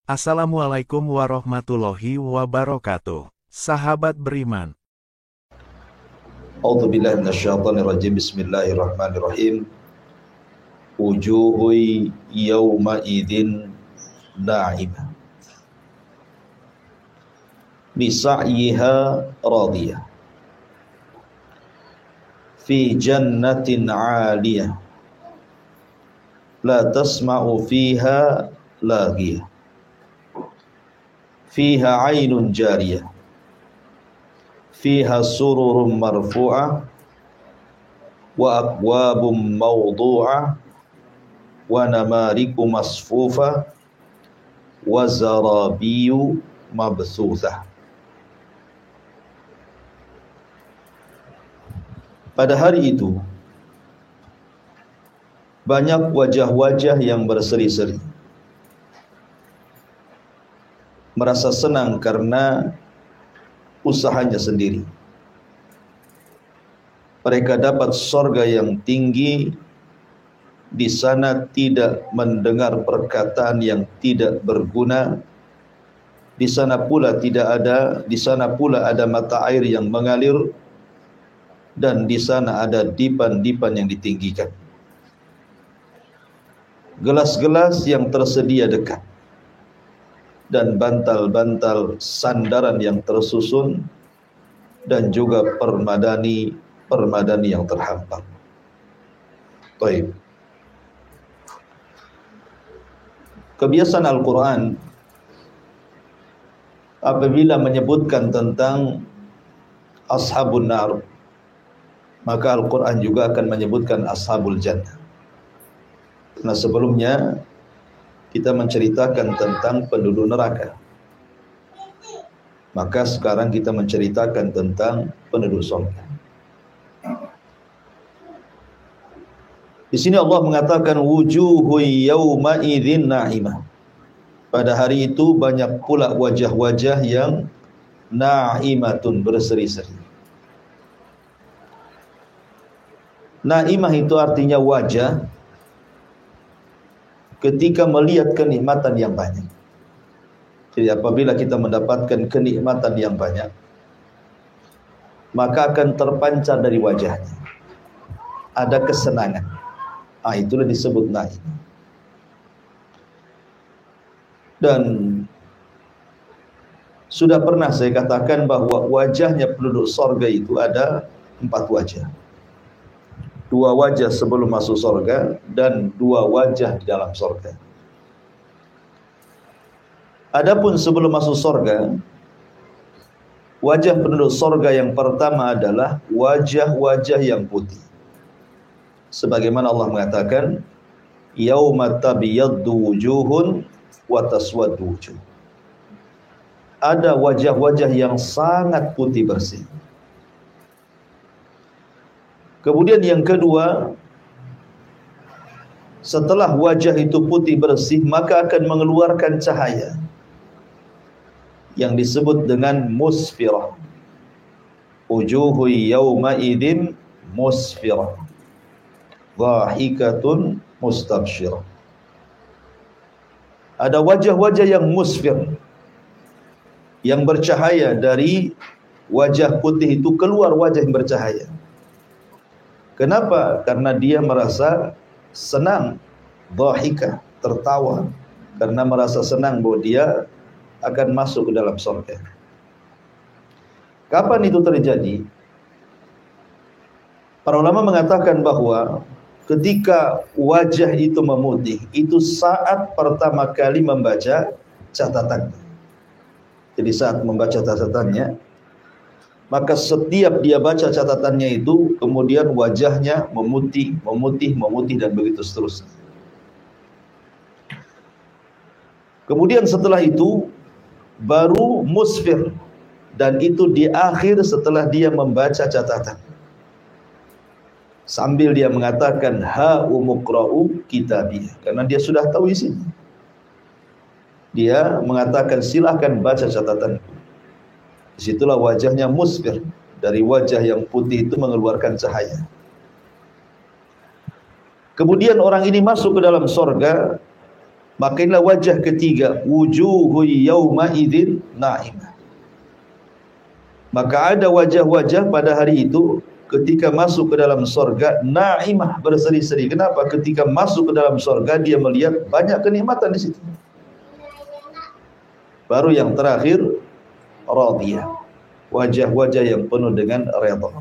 Assalamualaikum warahmatullahi wabarakatuh. Sahabat beriman. A'udzu billahi minasyaitonir rajim. Bismillahirrahmanirrahim. Wujuhu yawma idzin na'imah bi sa'yiha radiyah fi jannatin 'aliyah la tasma'u fiha laghiyah fiha 'ainun jariyah fiha sururun marfu'ah wa akwabum mawdu'ah wa namariku masfufah wa zarabiyu mabsuthah. Pada hari itu banyak wajah-wajah yang berseri-seri, merasa senang karena usahanya sendiri. Mereka dapat surga yang tinggi. Di sana tidak mendengar perkataan yang tidak berguna. Di sana pula ada mata air yang mengalir, dan di sana ada dipan-dipan yang ditinggikan. Gelas-gelas yang tersedia dekat, dan bantal-bantal sandaran yang tersusun, dan juga permadani yang terhampar. Baik. Kebiasaan Al-Quran apabila menyebutkan tentang ashabun nar, maka Al-Quran juga akan menyebutkan ashabul jannah. Nah, sebelumnya kita menceritakan tentang penduduk neraka, maka sekarang kita menceritakan tentang penduduk surga. Di sini Allah mengatakan wujuhu yawma idzin na'imah. Pada hari itu banyak pula wajah-wajah yang na'imatun, berseri-seri. Na'imah itu artinya wajah ketika melihat kenikmatan yang banyak. Jadi apabila kita mendapatkan kenikmatan yang banyak, maka akan terpancar dari wajahnya ada kesenangan. Itulah disebut na'im. Dan sudah pernah saya katakan bahwa wajahnya penduduk surga itu ada 4 wajah. 2 wajah sebelum masuk surga dan 2 wajah di dalam surga. Adapun sebelum masuk surga, wajah penduduk surga yang pertama adalah wajah-wajah yang putih. Sebagaimana Allah mengatakan, yauma tabyaddu wujuhun wa taswaddu wujuh. Ada wajah-wajah yang sangat putih bersih. Kemudian yang kedua, setelah wajah itu putih bersih, maka akan mengeluarkan cahaya yang disebut dengan musfirah. Wujuhu yawma idzin musfirah, dhahikatun mustabsyirah. Ada wajah-wajah yang musfir, yang bercahaya. Dari wajah putih itu keluar wajah yang bercahaya. Kenapa? Karena dia merasa senang, dhahika, tertawa, karena merasa senang bahwa dia akan masuk ke dalam surga. Kapan itu terjadi? Para ulama mengatakan bahwa ketika wajah itu memutih, itu saat pertama kali membaca catatannya. Jadi saat membaca catatannya, maka setiap dia baca catatannya itu, kemudian wajahnya memutih, dan begitu seterusnya. Kemudian setelah itu baru musfir, dan itu di akhir setelah dia membaca catatan, sambil dia mengatakan ha umuqra'u kitabi, karena dia sudah tahu isinya. Dia mengatakan silakan baca catatanku. Disitulah wajahnya musfir. Dari wajah yang putih itu mengeluarkan cahaya. Kemudian orang ini masuk ke dalam surga, Maka inilah wajah ketiga, wujuhu yawma idzin na'imah. Maka ada wajah-wajah pada hari itu ketika masuk ke dalam surga na'imah, berseri-seri. Kenapa? Ketika masuk ke dalam surga dia melihat banyak kenikmatan di situ. Baru yang terakhir radiyah, wajah-wajah yang penuh dengan redha.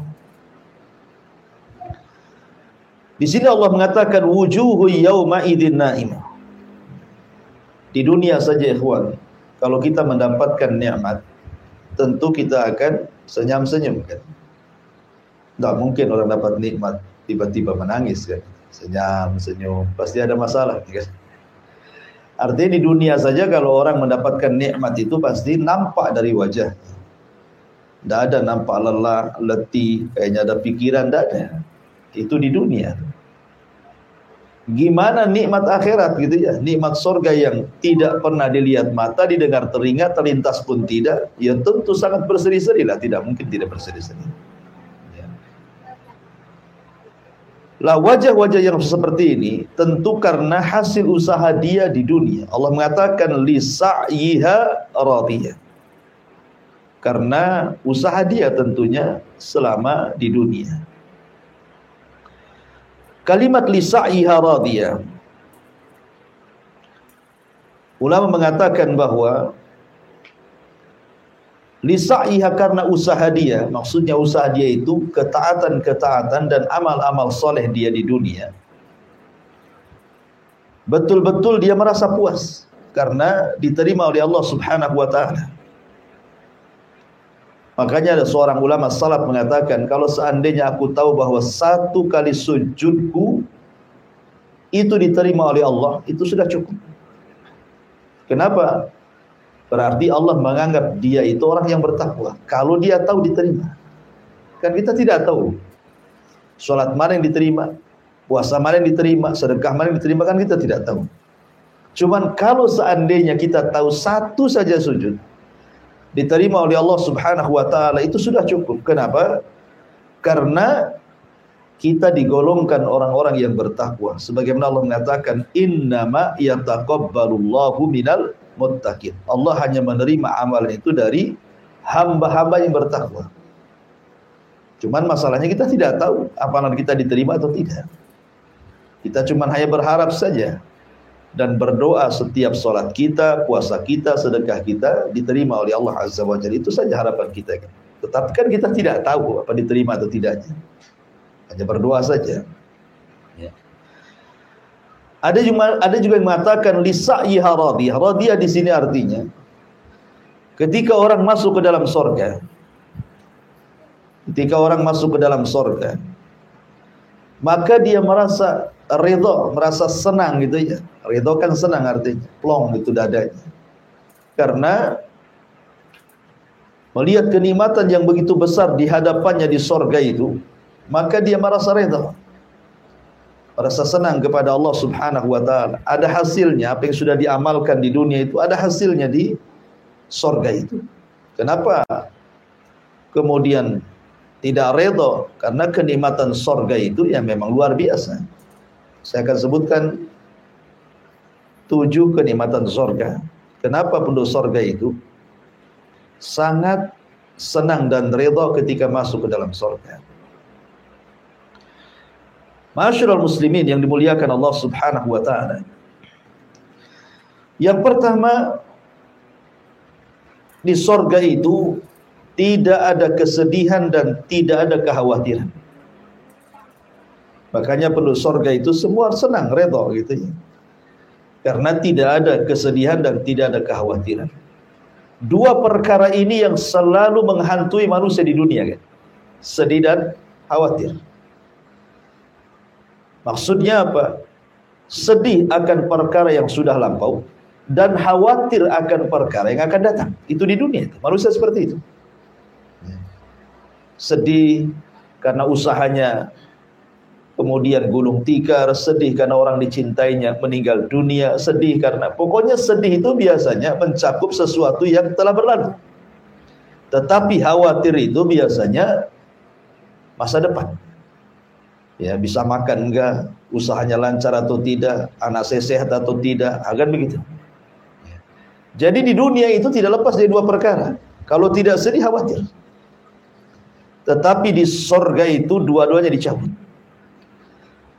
Di sini Allah mengatakan wujuhu yawma idzin na'imah. Di dunia saja ikhwan, kalau kita mendapatkan nikmat, tentu kita akan senyum-senyum kan. Tidak mungkin orang dapat nikmat tiba-tiba menangis kan. Senyum-senyum, pasti ada masalah kan. Artinya di dunia saja kalau orang mendapatkan nikmat itu pasti nampak dari wajah. Tidak ada nampak lelah, letih, kayaknya ada pikiran, tidak ada. Itu di dunia. Gimana nikmat akhirat gitu ya, nikmat surga yang tidak pernah dilihat mata, didengar telinga, terlintas pun tidak, ya tentu sangat berseri-seri lah, tidak mungkin tidak berseri-seri. Ya. Lah wajah-wajah yang seperti ini tentu karena hasil usaha dia di dunia. Allah mengatakan li sa'yiha radiyah. Karena usaha dia tentunya selama di dunia. Kalimat li sa'yiha radiyah, ulama mengatakan bahwa li sa'yiha karena usaha dia, maksudnya usaha dia itu ketaatan-ketaatan dan amal-amal soleh dia di dunia. Betul-betul dia merasa puas karena diterima oleh Allah Subhanahu wa ta'ala. Makanya ada seorang ulama salaf mengatakan, kalau seandainya aku tahu bahwa satu kali sujudku itu diterima oleh Allah, itu sudah cukup. Kenapa? Berarti Allah menganggap dia itu orang yang bertakwa. Kalau dia tahu diterima. Kan kita tidak tahu. Salat mana yang diterima, puasa mana yang diterima, sedekah mana yang diterima, kan kita tidak tahu. Cuman kalau seandainya kita tahu satu saja sujud diterima oleh Allah Subhanahu wa ta'ala, itu sudah cukup. Kenapa? Karena kita digolongkan orang-orang yang bertakwa. Sebagaimana Allah mengatakan, innama yataqabbalullahu minal muttaqin. Allah hanya menerima amalan itu dari hamba-hamba yang bertakwa. Cuman masalahnya kita tidak tahu amalan kita diterima atau tidak. Kita cuman hanya berharap saja dan berdoa setiap sholat kita, puasa kita, sedekah kita diterima oleh Allah Azza wa Jalla. Itu saja harapan kita. Tetapi kan kita tidak tahu apa diterima atau tidaknya. Hanya berdoa saja. Ya. Ada juga yang mengatakan li sa'yiha radiyah. Radiyah di sini artinya ketika orang masuk ke dalam surga. Ketika orang masuk ke dalam surga, maka dia merasa ridha, merasa senang gitu ya. Ridha kan senang artinya, plong itu dadanya. Karena melihat kenikmatan yang begitu besar di hadapannya di surga itu, maka dia merasa ridha. Merasa senang kepada Allah Subhanahu wa ta'ala. Ada hasilnya, apa yang sudah diamalkan di dunia itu ada hasilnya di surga itu. Kenapa kemudian tidak redha? Karena kenikmatan surga itu yang memang luar biasa. Saya akan sebutkan 7 kenikmatan surga. Kenapa penduduk surga itu sangat senang dan redha ketika masuk ke dalam surga. Ma'asyiral muslimin yang dimuliakan Allah Subhanahu wa ta'ala. Yang pertama, di surga itu tidak ada kesedihan dan tidak ada kekhawatiran. Makanya penduduk surga itu semua senang, redha gitu ya. Karena tidak ada kesedihan dan tidak ada kekhawatiran. 2 perkara ini yang selalu menghantui manusia di dunia kan. Sedih dan khawatir. Maksudnya apa? Sedih akan perkara yang sudah lampau dan khawatir akan perkara yang akan datang. Itu di dunia itu. Manusia seperti itu. Sedih karena usahanya kemudian gulung tikar, sedih karena orang dicintainya meninggal dunia, sedih karena pokoknya sedih itu biasanya mencakup sesuatu yang telah berlalu. Tetapi khawatir itu biasanya masa depan. Ya, bisa makan enggak, usahanya lancar atau tidak, anak saya sehat atau tidak, akan begitu. Jadi di dunia itu tidak lepas dari dua perkara. Kalau tidak sedih, khawatir. Tetapi di sorga itu dua-duanya dicabut.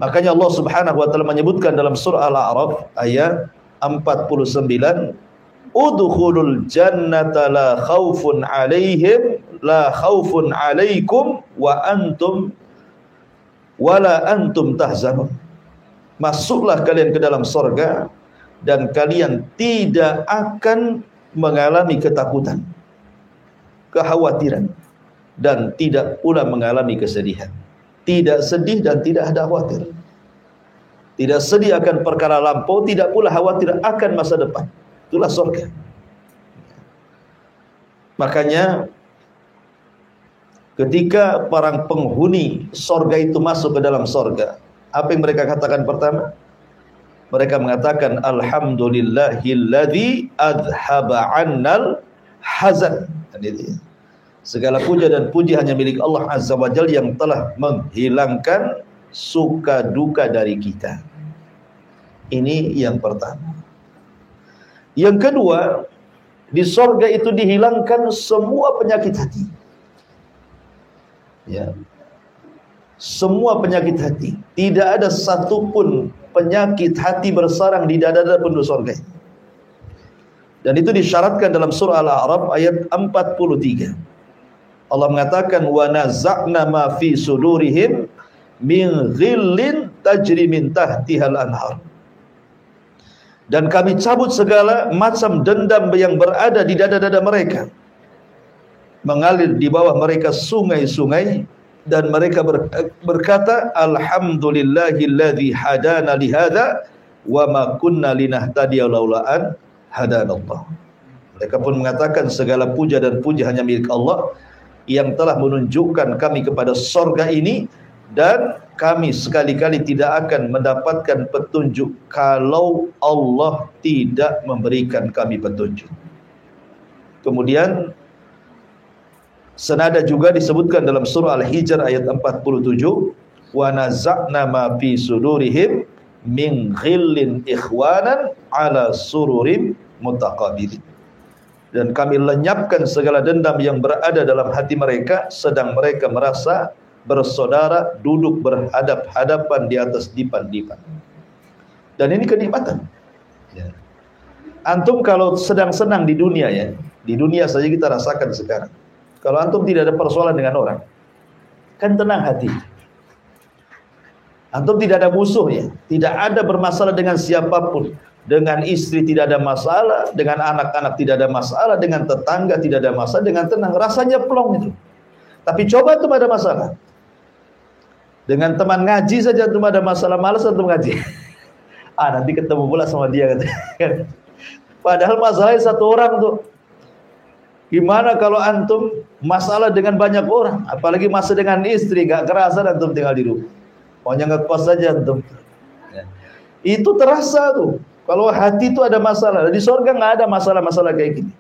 Makanya Allah Subhanahu wa taala menyebutkan dalam surah Al-A'raf ayat 49, udkhulul jannata la khaufun alaikum wala antum tahzanun. Masuklah kalian ke dalam sorga dan kalian tidak akan mengalami ketakutan, kekhawatiran, dan tidak pula mengalami kesedihan. Tidak sedih dan tidak ada khawatir. Tidak sedih akan perkara lampau, tidak pula khawatir akan masa depan. Itulah surga. Makanya ketika para penghuni surga itu masuk ke dalam surga, apa yang mereka katakan pertama? Mereka mengatakan alhamdulillahilladzi adhaba 'annal hazan. Segala puja dan puji hanya milik Allah Azza wa Jalla yang telah menghilangkan suka duka dari kita. Ini yang pertama. Yang kedua, di surga itu dihilangkan semua penyakit hati. Ya. Semua penyakit hati. Tidak ada satupun penyakit hati bersarang di dada-dada penduduk surga. Dan itu disyaratkan dalam surah Al-A'raf ayat 43. Allah mengatakan wa naza'na ma fi sudurihim min ghillin tajri min tahtihal anhar. Dan kami cabut segala macam dendam yang berada di dada-dada mereka, mengalir di bawah mereka sungai-sungai, dan mereka berkata alhamdulillahilladzi hadana lihadza wa ma kunna linahtadiya laula an hadanallah. Mereka pun mengatakan segala puja dan puji hanya milik Allah yang telah menunjukkan kami kepada surga ini, dan kami sekali-kali tidak akan mendapatkan petunjuk kalau Allah tidak memberikan kami petunjuk. Kemudian senada juga disebutkan dalam surah Al-Hijr ayat 47, wa naza'na ma fi sudurihim min ghillin ikhwanan ala sururim mutaqabilin. Dan kami lenyapkan segala dendam yang berada dalam hati mereka, sedang mereka merasa bersaudara duduk berhadap-hadapan di atas dipan-dipan. Dan ini kenikmatan. Ya. Antum kalau sedang senang di dunia, ya, di dunia saja kita rasakan sekarang. Kalau antum tidak ada persoalan dengan orang, kan tenang hati. Antum tidak ada musuh, ya, tidak ada bermasalah dengan siapapun. Dengan istri tidak ada masalah, dengan anak-anak tidak ada masalah, dengan tetangga tidak ada masalah, dengan tenang, rasanya plong itu. Tapi coba antum ada masalah. Dengan teman ngaji saja antum ada masalah, malas antum ngaji. Nanti ketemu pula sama dia. Padahal masalahnya satu orang tuh. Gimana kalau antum masalah dengan banyak orang, apalagi masalah dengan istri, gak kerasa antum tinggal di rumah. Pokoknya ngekos saja antum. Ya. Itu terasa tuh. Kalau hati itu ada masalah, di surga nggak ada masalah-masalah kayak gini.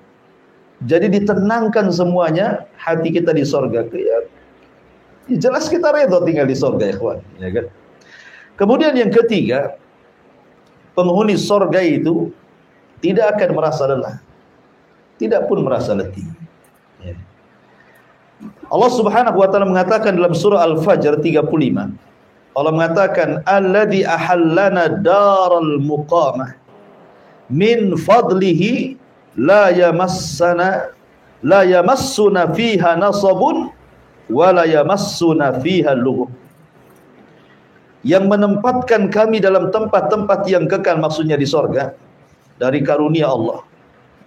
Jadi ditenangkan semuanya hati kita di surga. Ya, jelas kita redha tinggal di surga, ya kawan. Ya kan? Kemudian yang ketiga, penghuni surga itu tidak akan merasa lelah, tidak pun merasa letih. Ya. Allah Subhanahu wa taala mengatakan dalam surah Al-Fajr 35. Allah mengatakan alladzi ahallana daral muqamah min fadlihi la yamassuna fiha nasabun wa la yamassuna fiha lughub. Yang menempatkan kami dalam tempat-tempat yang kekal, maksudnya di sorga, dari karunia Allah.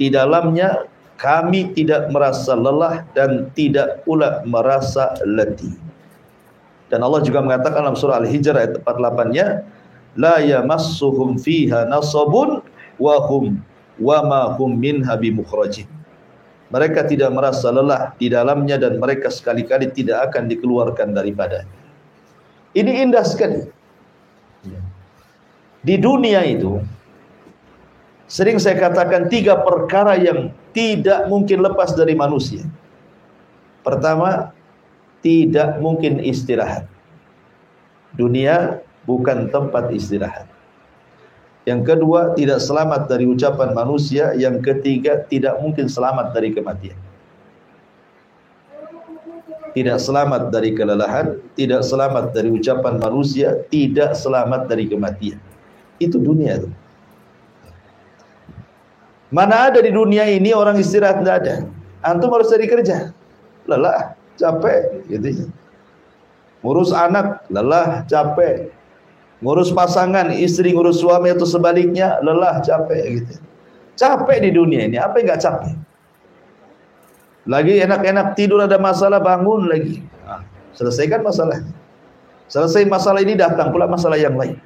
Di dalamnya kami tidak merasa lelah dan tidak pula merasa letih. Dan Allah juga mengatakan dalam surah Al-Hijr ayat 48-nya, la yamassuhum fiha nasabun wa ma hum minha bimukhrajin. Mereka tidak merasa lelah di dalamnya dan mereka sekali-kali tidak akan dikeluarkan daripada. Ini indah sekali. Di dunia itu sering saya katakan 3 perkara yang tidak mungkin lepas dari manusia. Pertama, tidak mungkin istirahat. Dunia bukan tempat istirahat. Yang kedua, tidak selamat dari ucapan manusia. Yang ketiga, tidak mungkin selamat dari kematian. Tidak selamat dari kelelahan, tidak selamat dari ucapan manusia, tidak selamat dari kematian. Itu dunia itu. Mana ada di dunia ini orang istirahat? Tidak ada. Antum harus cari kerja, lelah, capek, gitu. Ngurus anak, lelah, capek. Ngurus pasangan, istri ngurus suami atau sebaliknya, lelah, capek, gitu. Capek di dunia ini, apa yang nggak capek? Lagi enak-enak tidur ada masalah, bangun lagi. Nah, selesaikan masalah. Selesai masalah ini, datang pula masalah yang lain.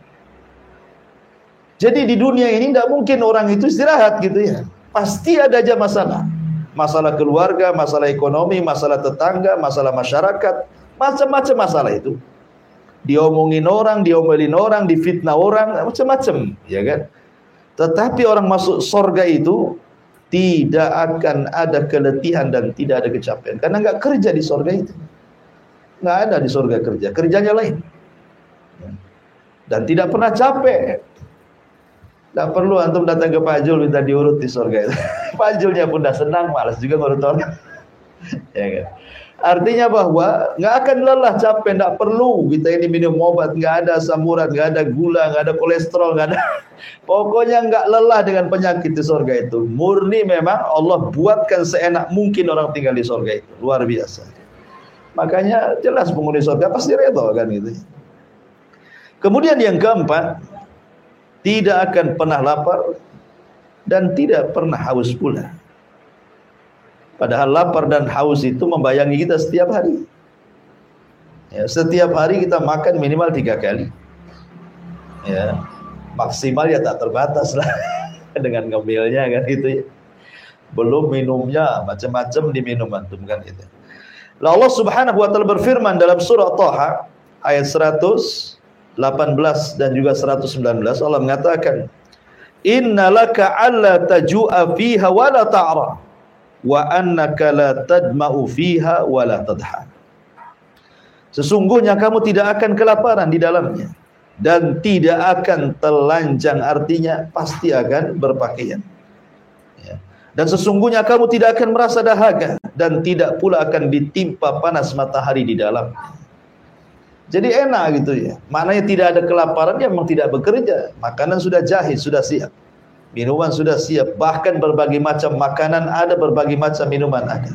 Jadi di dunia ini tidak mungkin orang itu istirahat gitu ya. Pasti ada aja masalah. Masalah keluarga, masalah ekonomi, masalah tetangga, masalah masyarakat. Macam-macam masalah itu. Diomongin orang, diomelin orang, difitnah orang, macam-macam, ya kan? Tetapi orang masuk surga itu tidak akan ada keletihan dan tidak ada kecapean, karena nggak kerja di surga itu. Nggak ada di surga kerja, kerjanya lain. Dan tidak pernah capek. Nggak perlu antum datang ke Pak Jul minta diurut di surga itu. Pak Julnya pun udah senang, malas juga ngurut orang. Ya kan? Artinya bahwa nggak akan lelah, capek, nggak perlu kita ini minum obat, nggak ada asam urat, nggak ada gula, nggak ada kolesterol, nggak ada. Pokoknya nggak lelah dengan penyakit di surga itu. Murni memang Allah buatkan seenak mungkin orang tinggal di surga itu. Luar biasa. Makanya jelas penghuni surga pasti redha kan gitu. Kemudian yang keempat, tidak akan pernah lapar dan tidak pernah haus pula. Padahal lapar dan haus itu membayangi kita setiap hari. Ya, setiap hari kita makan minimal 3 kali. Ya, maksimal ya tak terbatas lah dengan ngemilnya kan gitu ya. Belum minumnya, macam-macam diminum antum kan gitu. Lalu Allah Subhanahu wa taala berfirman dalam surah Thaha ayat 118 dan juga 119, Allah mengatakan, "Innalaka alla tajua fiha wa la ta'ra wa annaka la tadma'u fiha wa la tadha." Sesungguhnya kamu tidak akan kelaparan di dalamnya dan tidak akan telanjang, artinya pasti akan berpakaian. Ya. Dan sesungguhnya kamu tidak akan merasa dahaga dan tidak pula akan ditimpa panas matahari di dalam. Jadi enak gitu ya. Maknanya tidak ada kelaparan, ya memang tidak bekerja. Makanan sudah jahit, sudah siap. Minuman sudah siap. Bahkan berbagai macam makanan ada, berbagai macam minuman ada.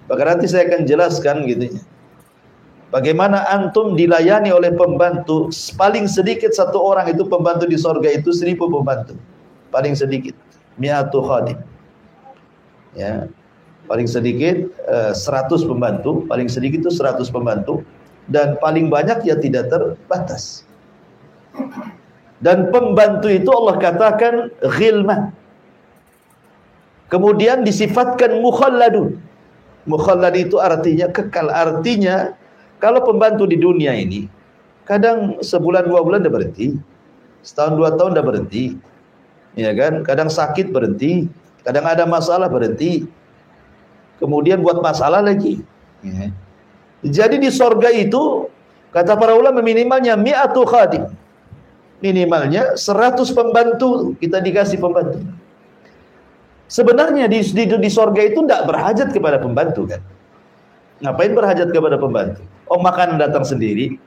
Bahkan nanti saya akan jelaskan gitu ya. Bagaimana antum dilayani oleh pembantu. Paling sedikit satu orang itu pembantu di sorga itu 1000 pembantu. Paling sedikit 100 khadim. Ya. Paling sedikit 100 pembantu. Paling sedikit itu 100 pembantu. Dan paling banyak ya tidak terbatas. Dan pembantu itu Allah katakan ghilman. Kemudian disifatkan mukhalladun. Mukhallad itu artinya kekal. Artinya kalau pembantu di dunia ini kadang sebulan 2 bulan udah berhenti, setahun 2 tahun udah berhenti, ya kan? Kadang sakit berhenti, kadang ada masalah berhenti, kemudian buat masalah lagi. Ya. Jadi di sorga itu kata para ulama minimalnya 100 khadim. Minimalnya 100 pembantu kita dikasih pembantu. Sebenarnya di sorga itu tidak berhajat kepada pembantu kan. Ngapain berhajat kepada pembantu? Oh, makanan datang sendiri.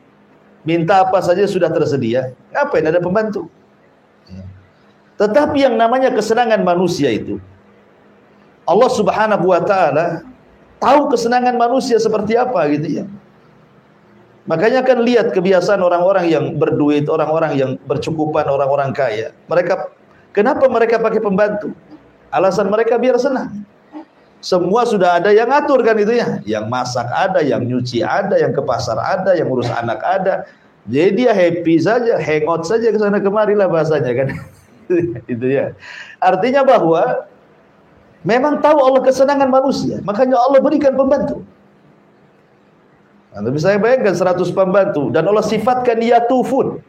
Minta apa saja sudah tersedia. Ngapain ada pembantu? Tetapi yang namanya kesenangan manusia itu, Allah Subhanahu wa taala tahu kesenangan manusia seperti apa gitu ya. Makanya kan lihat kebiasaan orang-orang yang berduit, orang-orang yang bercukupan, orang-orang kaya. Kenapa mereka pakai pembantu? Alasan mereka biar senang. Semua sudah ada yang ngatur kan itu ya. Yang masak ada, yang nyuci ada, yang ke pasar ada, yang urus anak ada. Jadi dia happy saja, hangout saja ke sana kemari lah bahasanya kan. Itu ya. Artinya bahwa memang tahu Allah kesenangan manusia, makanya Allah berikan pembantu. Anda bisa bayangkan 100 pembantu dan Allah sifatkan yatufun.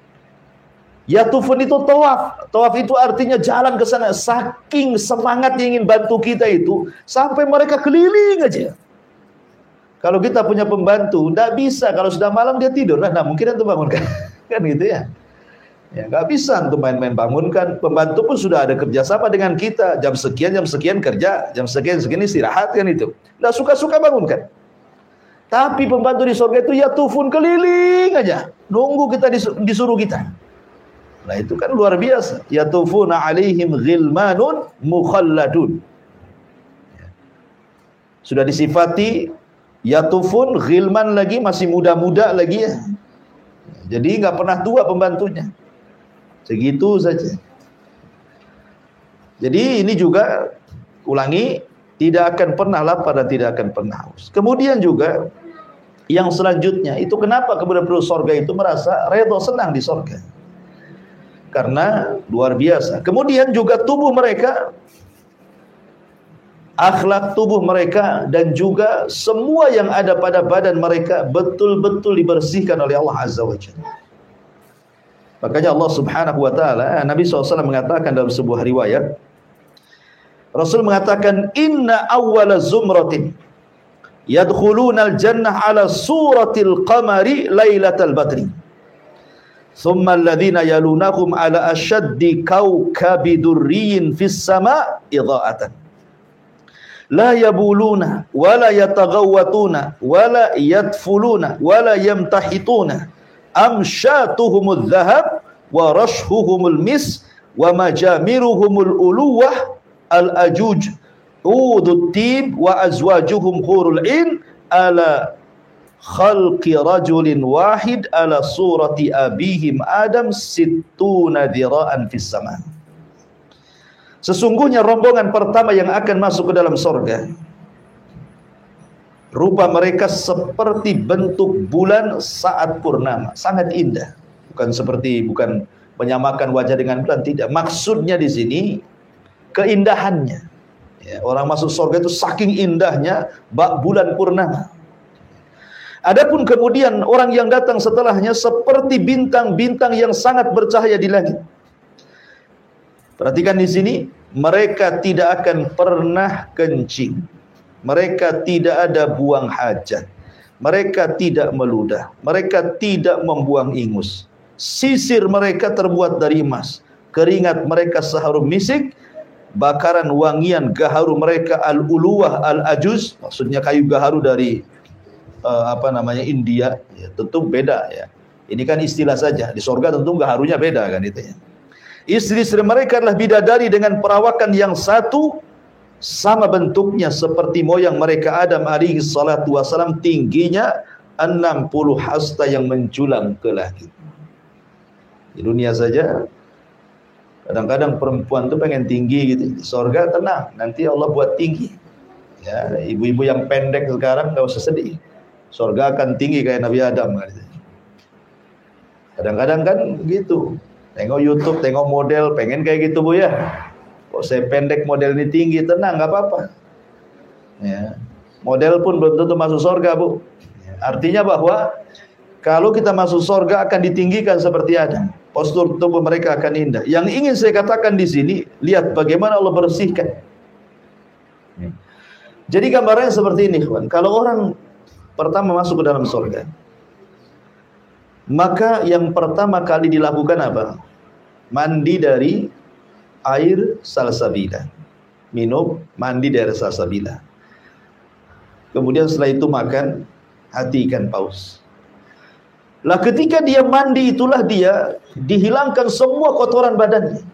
Yatufun itu tawaf. Tawaf itu artinya jalan ke sana. Saking semangat ingin bantu kita itu sampai mereka keliling aja. Kalau kita punya pembantu, tidak bisa. Kalau sudah malam dia tidur, nah mungkin itu bangunkan. Kan gitu ya. Ya nggak bisa untuk main-main bangunkan. Pembantu pun sudah ada kerjasama dengan kita. Jam sekian kerja, jam sekian istirahat kan itu. Nggak suka-suka bangunkan. Tapi pembantu di surga itu ya tufun keliling aja, nunggu kita disuruh kita. Nah itu kan luar biasa. Ya tufuna alaihim ghilmanun mukhalladun. Sudah disifati yatufun, ghilman lagi, masih muda-muda lagi ya. Jadi nggak pernah tua pembantunya. Segitu saja. Jadi ini juga, ulangi, tidak akan pernah lapar dan tidak akan pernah haus. Kemudian juga yang selanjutnya itu kenapa kemudian penduduk surga itu merasa redha, senang di surga? Karena luar biasa. Kemudian juga tubuh mereka, akhlak tubuh mereka, dan juga semua yang ada pada badan mereka betul-betul dibersihkan oleh Allah Azza wa Jalla. Makanya Allah Subhanahu wa taala, Nabi SAW mengatakan dalam sebuah riwayat, Rasul mengatakan, inna awwala zumratin yadkhulunal jannah ala suratil qamari lailatal badri. Thumma alladhina yalunahum ala ashaddi kawkabi durriyin fis sama' idha'atan. La yabuluna wala yataghawwatuna wala yadfuluna wala yamtahituna amshatuhumul dhahab wa rashhuhumul mis wa majamiruhumul uluwah al-ajuj udut tib wa azwajuhum hurul in ala khalqi rajulin wahid ala surati abihim Adam sittuna dhira'an fis sama. Sesungguhnya rombongan pertama yang akan masuk ke dalam surga, rupa mereka seperti bentuk bulan saat purnama, sangat indah. Bukan menyamakan wajah dengan bulan, tidak. Maksudnya di sini keindahannya. Ya, orang masuk surga itu saking indahnya bak bulan purnama. Adapun kemudian orang yang datang setelahnya seperti bintang-bintang yang sangat bercahaya di langit. Perhatikan di sini, mereka tidak akan pernah kencing. Mereka tidak ada buang hajat. Mereka tidak meludah. Mereka tidak membuang ingus. Sisir mereka terbuat dari emas. Keringat mereka seharum misik. Bakaran wangian gaharu mereka al-uluwah al-ajuz. Maksudnya kayu gaharu dari India. Ya, tentu beda ya. Ini kan istilah saja. Di surga tentu gaharunya beda kan itu ya. Istri-istri mereka adalah bidadari dengan perawakan yang satu, sama bentuknya seperti moyang mereka Adam alaihi salatu wasalam, tingginya 60 hasta yang menjulang ke langit. Di dunia saja kadang-kadang perempuan tuh pengen tinggi gitu. Di surga tenang, nanti Allah buat tinggi. Ya, ibu-ibu yang pendek sekarang enggak usah sedih. Surga akan tinggi kayak Nabi Adam gitu. Kadang-kadang kan gitu. Tengok YouTube, tengok model, pengen kayak gitu Bu ya. Kok saya pendek model ini tinggi, tenang, nggak apa-apa. Ya. Model pun belum tentu masuk surga Bu. Artinya bahwa kalau kita masuk surga akan ditinggikan seperti Adam. Postur tubuh mereka akan indah. Yang ingin saya katakan di sini, lihat bagaimana Allah bersihkan. Jadi gambarnya seperti ini, kawan. Kalau orang pertama masuk ke dalam surga, maka yang pertama kali dilakukan apa? Mandi dari air salsabila. Minum, mandi dari salsabila. Kemudian setelah itu makan hati ikan paus. Lah ketika dia mandi itulah dia dihilangkan semua kotoran badannya.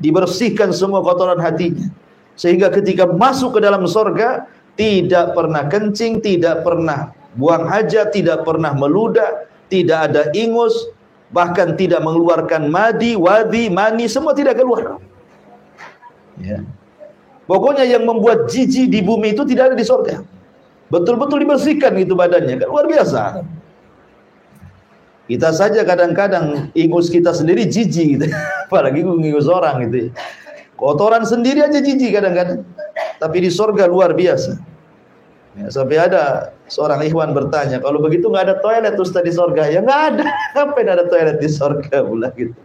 Dibersihkan semua kotoran hatinya. Sehingga ketika masuk ke dalam surga, tidak pernah kencing, tidak pernah buang hajat, tidak pernah meludah, tidak ada ingus, bahkan tidak mengeluarkan madi, wadi, mani, semua tidak keluar. Ya. Pokoknya yang membuat jijik di bumi itu tidak ada di surga. Betul-betul dibersihkan itu badannya, kan luar biasa. Kita saja kadang-kadang ingus kita sendiri jijik gitu. Apalagi ingus orang gitu. Kotoran sendiri aja jijik kadang-kadang. Tapi di surga luar biasa. Ya, sampai ada seorang ikhwan bertanya, kalau begitu nggak ada toilet Ustaz di surga? Ya nggak ada. Ngapain ada toilet di surga pula gitu.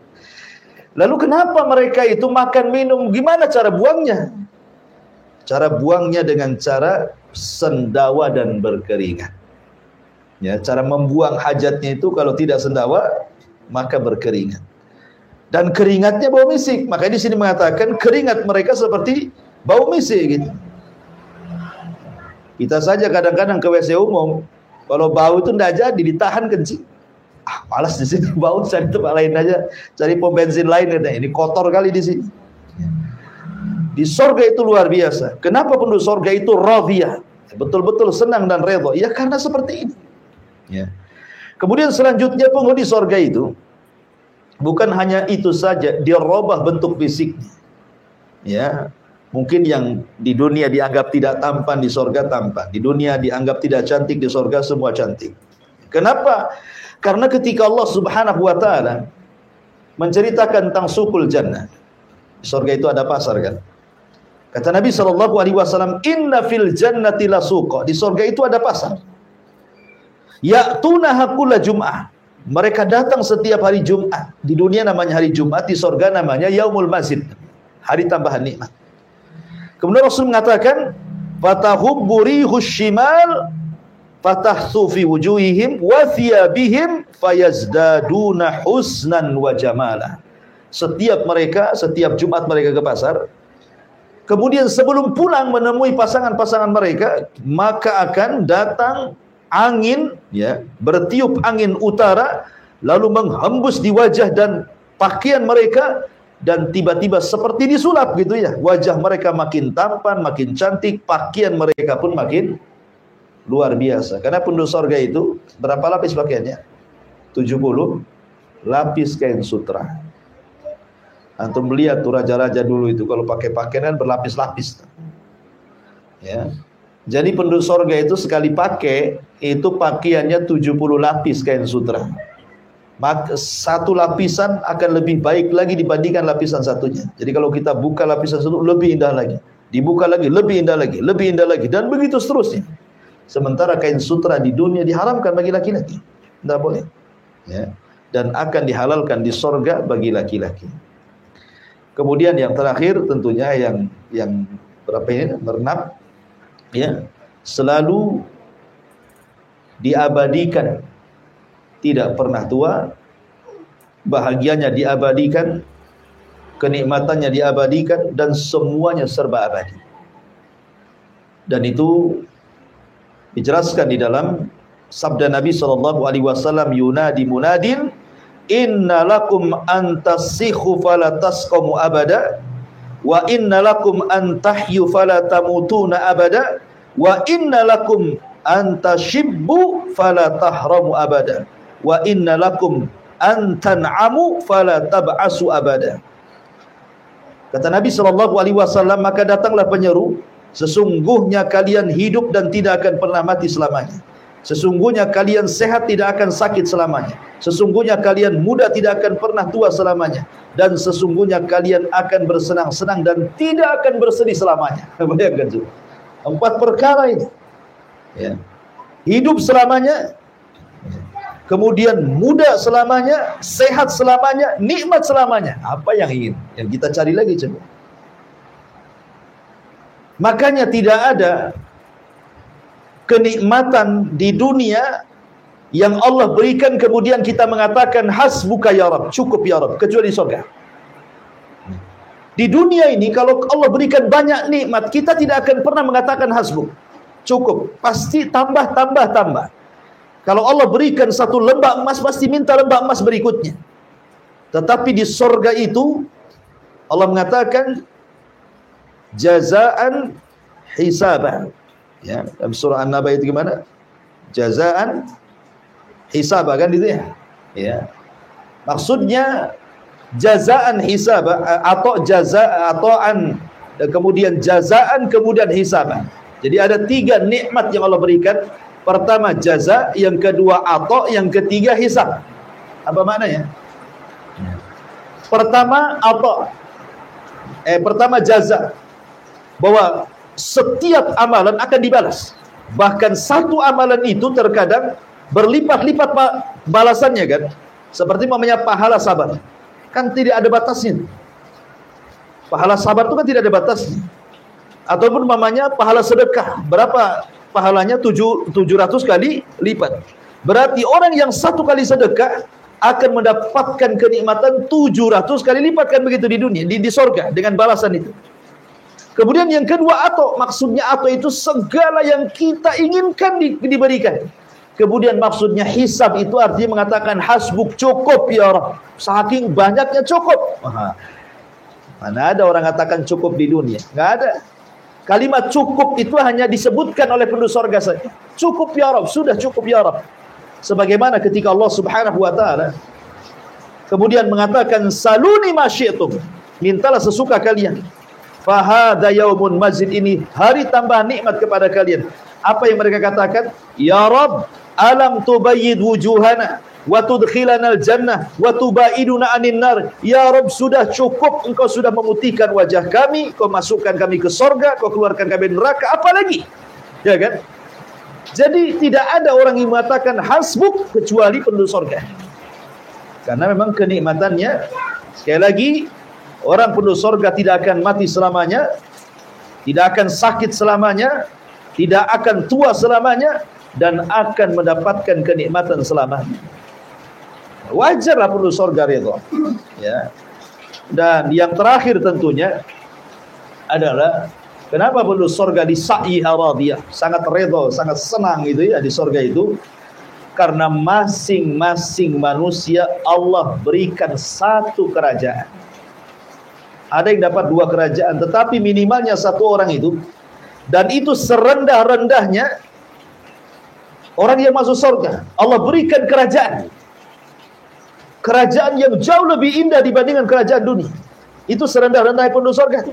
Lalu kenapa mereka itu makan minum? Gimana cara buangnya? Cara buangnya dengan cara sendawa dan berkeringat. Ya, cara membuang hajatnya itu kalau tidak sendawa maka berkeringat. Dan keringatnya bau misik. Makanya di sini mengatakan keringat mereka seperti bau misik gitu. Kita saja kadang-kadang ke WC umum, kalau bau itu tidak jadi, ditahan kencing. Malas di sini bau, cari tempat lain aja, cari pom bensin lain. Ini kotor kali di sini. Di sorga itu luar biasa. Kenapa penduduk sorga itu radhiyah? Betul-betul senang dan redha. Ya karena seperti ini. Ya. Kemudian selanjutnya penghuni sorga itu bukan hanya itu saja, dia robah bentuk fisiknya. Ya, mungkin yang di dunia dianggap tidak tampan di sorga tampan, di dunia dianggap tidak cantik di sorga semua cantik. Kenapa? Karena ketika Allah Subhanahu wa taala menceritakan tentang sukul jannah, di sorga itu ada pasar kan? Kata Nabi SAW, inna fil jannati lasuqa, di sorga itu ada pasar. Ya'tunaha kulla jum'ah, mereka datang setiap hari Jumat. Di dunia namanya hari Jumat, di sorga namanya Yaumul Mazid, hari tambahan nikmat. Kemudian Rasul mengatakan, fatahubbu rihus shimal fatahsu fi wujuhihim wa thiyabihim fayazdaduna husnan wa jamala. Setiap Jumat mereka ke pasar, kemudian sebelum pulang menemui pasangan-pasangan mereka, maka akan datang angin, ya, bertiup angin utara, lalu menghembus di wajah dan pakaian mereka, dan tiba-tiba seperti disulap gitu ya, wajah mereka makin tampan, makin cantik, pakaian mereka pun makin luar biasa. Karena penduduk surga itu berapa lapis pakaiannya? 70 lapis kain sutra. Antum melihat tuh raja-raja dulu itu kalau pakai pakaian kan berlapis-lapis. Ya. Jadi penduduk surga itu sekali pakai itu pakaiannya 70 lapis kain sutra. Maka satu lapisan akan lebih baik lagi dibandingkan lapisan satunya. Jadi kalau kita buka lapisan satu lebih indah lagi, dibuka lagi lebih indah lagi, lebih indah lagi, dan begitu seterusnya. Sementara kain sutra di dunia diharamkan bagi laki-laki, tidak boleh. Ya. Dan akan dihalalkan di surga bagi laki-laki. Kemudian yang terakhir tentunya yang berapa ini? Bernam. Ya, selalu diabadikan, tidak pernah tua, bahagianya diabadikan, kenikmatannya diabadikan, dan semuanya serba abadi. Dan itu dijelaskan di dalam sabda Nabi SAW, yunadi munadin, inna lakum antassikhu falatasqamu abada, wa inna lakum antahyu falatamutuna abada, wa inna lakum antashibbu falatahramu abada, wa inna lakum antan'amu falatab'asu abada. Kata Nabi SAW, maka datanglah penyeru, sesungguhnya kalian hidup dan tidak akan pernah mati selamanya. Sesungguhnya kalian sehat tidak akan sakit selamanya. Sesungguhnya kalian muda tidak akan pernah tua selamanya. Dan sesungguhnya kalian akan bersenang-senang dan tidak akan bersedih selamanya. Bayangkan juga 4 perkara ini. Ya. Hidup selamanya, kemudian muda selamanya, sehat selamanya, nikmat selamanya. Apa yang ingin? Yang kita cari lagi coba. Makanya tidak ada kenikmatan di dunia yang Allah berikan kemudian kita mengatakan hasbuka ya Rabb, cukup ya Rabb, kecuali surga. Di dunia ini kalau Allah berikan banyak nikmat, kita tidak akan pernah mengatakan hasbuk, cukup, pasti tambah. Kalau Allah berikan satu lembah emas, pasti minta lembah emas berikutnya. Tetapi di surga itu Allah mengatakan jazaan hisaban. Ya, dalam surah An-Naba itu gimana? Jazaan hisab kan itu ya. Ya. Maksudnya jazaan hisab atau kemudian jazaan kemudian hisab. Jadi ada 3 nikmat yang Allah berikan. Pertama jaza, yang kedua atau, yang ketiga hisab. Apa maknanya? Pertama jaza, bahwa setiap amalan akan dibalas. Bahkan satu amalan itu terkadang berlipat-lipat balasannya kan. Seperti namanya pahala sabar, kan tidak ada batasnya. Pahala sabar itu kan tidak ada batasnya. Ataupun namanya pahala sedekah, berapa pahalanya? 700 kali lipat. Berarti orang yang 1 kali sedekah akan mendapatkan kenikmatan 700 kali lipat, kan begitu di dunia, di sorga dengan balasan itu. Kemudian yang kedua, atau maksudnya atau itu segala yang kita inginkan diberikan. Kemudian maksudnya hisab itu artinya mengatakan hasbuk, cukup ya Rabb. Saking banyaknya cukup. Mana ada orang katakan cukup di dunia? Nggak ada. Kalimat cukup itu hanya disebutkan oleh penduduk sorga saja. Cukup ya Rabb, sudah cukup ya Rabb. Sebagaimana ketika Allah Subhanahu wa taala kemudian mengatakan saluni ma syi'tum, mintalah sesuka kalian. Fa hadza yaumun mazid, ini hari tambah nikmat kepada kalian. Apa yang mereka katakan? Ya Rabb, alam tubayyid wujuhana wa tudkhilana al-jannah wa tubaiduna anin nar. Ya Rabb, sudah cukup engkau sudah memutihkan wajah kami, kau masukkan kami ke sorga, kau keluarkan kami dari neraka, apa lagi? Ya kan? Jadi tidak ada orang yang mengatakan hasbuk kecuali penduduk sorga. Karena memang kenikmatannya, sekali lagi, orang penduduk sorga tidak akan mati selamanya, tidak akan sakit selamanya, tidak akan tua selamanya, dan akan mendapatkan kenikmatan selamanya. Wajarlah penduduk sorga itu. Ya. Dan yang terakhir tentunya adalah kenapa penduduk sorga di sa'iha radiyah, sangat redha, sangat senang itu ya di sorga itu, karena masing-masing manusia Allah berikan 1 kerajaan. Ada yang dapat 2 kerajaan, tetapi minimalnya 1 orang itu, dan itu serendah-rendahnya orang yang masuk sorga, Allah berikan kerajaan. Kerajaan yang jauh lebih indah dibandingkan kerajaan dunia. Itu serendah-rendahnya penduduk sorga itu.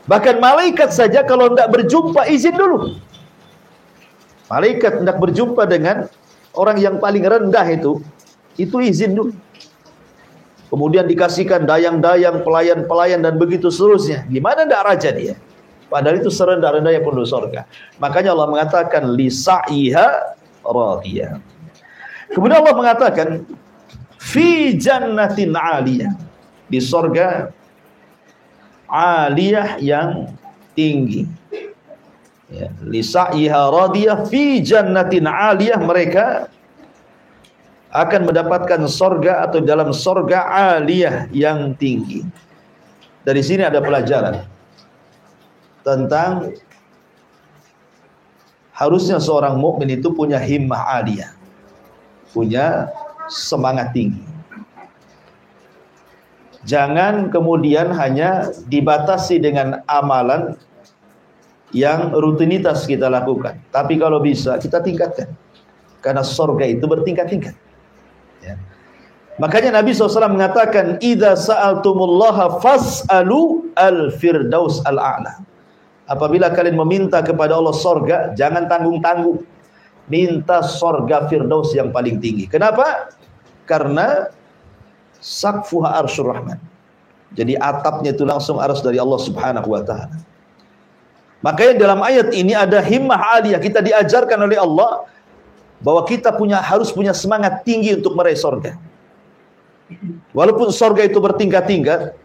Bahkan malaikat saja kalau tidak berjumpa izin dulu. Malaikat hendak berjumpa dengan orang yang paling rendah itu izin dulu. Kemudian dikasihkan dayang-dayang, pelayan-pelayan dan begitu seterusnya. Gimana tidak raja dia? Padahal itu serendah-rendahnya penduduk sorga. Makanya Allah mengatakan li sa'iha radiyah. Kemudian Allah mengatakan fi jannatin 'aliyah, di sorga aliyah yang tinggi. Ya, li sa'iha radiyah fi jannatin 'aliyah, mereka akan mendapatkan sorga atau dalam sorga aliyah yang tinggi. Dari sini ada pelajaran tentang harusnya seorang mukmin itu punya himmah aliyah, punya semangat tinggi. Jangan kemudian hanya dibatasi dengan amalan yang rutinitas kita lakukan, tapi kalau bisa kita tingkatkan, karena surga itu bertingkat-tingkat. Ya. Makanya Nabi SAW mengatakan, idza sa'altumullaha fas'alu al-firdaus al-a'la. Apabila kalian meminta kepada Allah surga, jangan tanggung-tanggung, minta surga firdaus yang paling tinggi. Kenapa? Karena saqfuha arsyur rahman. Jadi atapnya itu langsung arsy dari Allah Subhanahu wa taala. Makanya dalam ayat ini ada himmah aliyah, kita diajarkan oleh Allah bahwa kita harus punya semangat tinggi untuk meraih surga. Walaupun surga itu bertingkat-tingkat,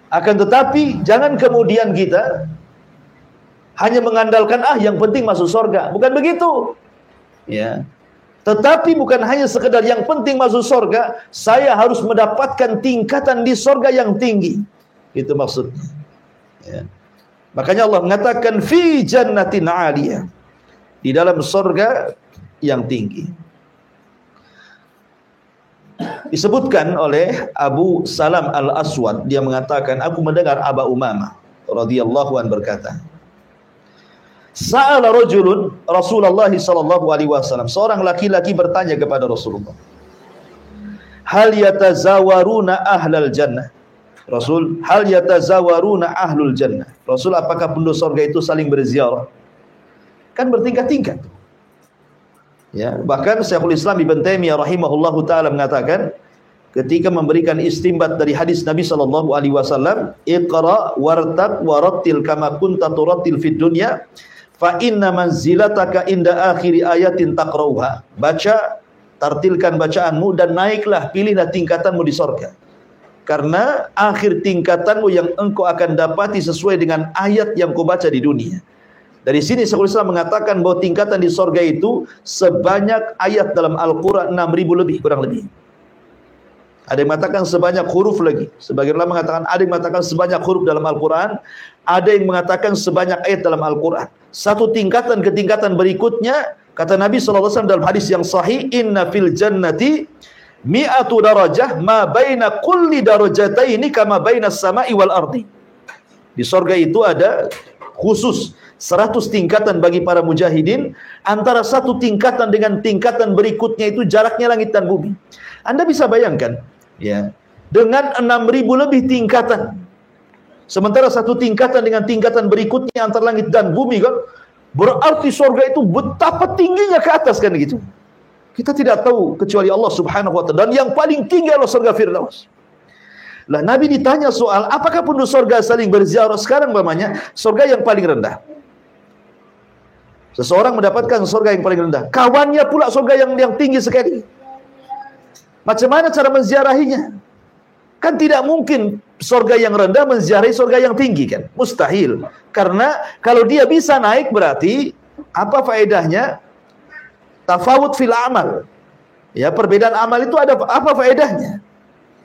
akan tetapi jangan kemudian kita hanya mengandalkan yang penting masuk surga. Bukan begitu. Ya. Tetapi bukan hanya sekedar yang penting masuk surga, saya harus mendapatkan tingkatan di surga yang tinggi. Itu maksudnya. Ya. Makanya Allah mengatakan fi jannatin 'aliyah, di dalam surga yang tinggi. Disebutkan oleh Abu Salam Al-Aswad, dia mengatakan, aku mendengar Aba Umamah radhiyallahu an berkata, sa'ala rajulun Rasulullah sallallahu alaihi wasallam, seorang laki-laki bertanya kepada Rasulullah, hal yatazawaruna ahlal jannah, Rasul, hal yatazawaruna ahlul jannah, Rasul, apakah penduduk surga itu saling berziarah? Kan bertingkat-tingkat. Ya, bahkan Syekhul Islam Ibn Taimiyah rahimahullahu taala mengatakan ketika memberikan istinbat dari hadis Nabi sallallahu alaihi wasallam, iqra wartab warattil kama kunta turattil fid dunya fa inna manzilataka inda akhiri ayatin taqrauha. Baca, tartilkan bacaanmu dan naiklah, pilihlah tingkatanmu di surga. Karena akhir tingkatanmu yang engkau akan dapati sesuai dengan ayat yang kau baca di dunia. Dari sini Syekhul Islam mengatakan bahwa tingkatan di sorga itu sebanyak ayat dalam Al-Quran 6.000 lebih, kurang lebih. Ada yang mengatakan sebanyak huruf lagi. Sebagian ulama mengatakan, ada yang mengatakan sebanyak huruf dalam Al-Quran, ada yang mengatakan sebanyak ayat dalam Al-Quran. Satu tingkatan ke tingkatan berikutnya, kata Nabi SAW dalam hadis yang sahih, inna fil jannati mi'atu darajah ma baina kulli darajataini kama baina as-sama'i wal ardi. Di sorga itu ada khusus 100 tingkatan bagi para mujahidin. Antara satu tingkatan dengan tingkatan berikutnya itu jaraknya langit dan bumi. Anda bisa bayangkan, ya, dengan 6.000 lebih tingkatan. Sementara satu tingkatan dengan tingkatan berikutnya antara langit dan bumi, kan? Berarti sorga itu betapa tingginya ke atas, kan gitu. Kita tidak tahu kecuali Allah Subhanahu wa ta'ala. Dan yang paling tinggi adalah sorga Firdaus. Lah Nabi ditanya soal apakah penduduk sorga saling berziarah. Sekarang namanya sorga yang paling rendah. Seseorang mendapatkan surga yang paling rendah, kawannya pula surga yang tinggi sekali. Macam mana cara menziarahinya? Kan tidak mungkin surga yang rendah menziarahi surga yang tinggi, kan? Mustahil. Karena kalau dia bisa naik berarti apa faedahnya? Tafawut fil amal. Ya, perbedaan amal itu ada apa faedahnya?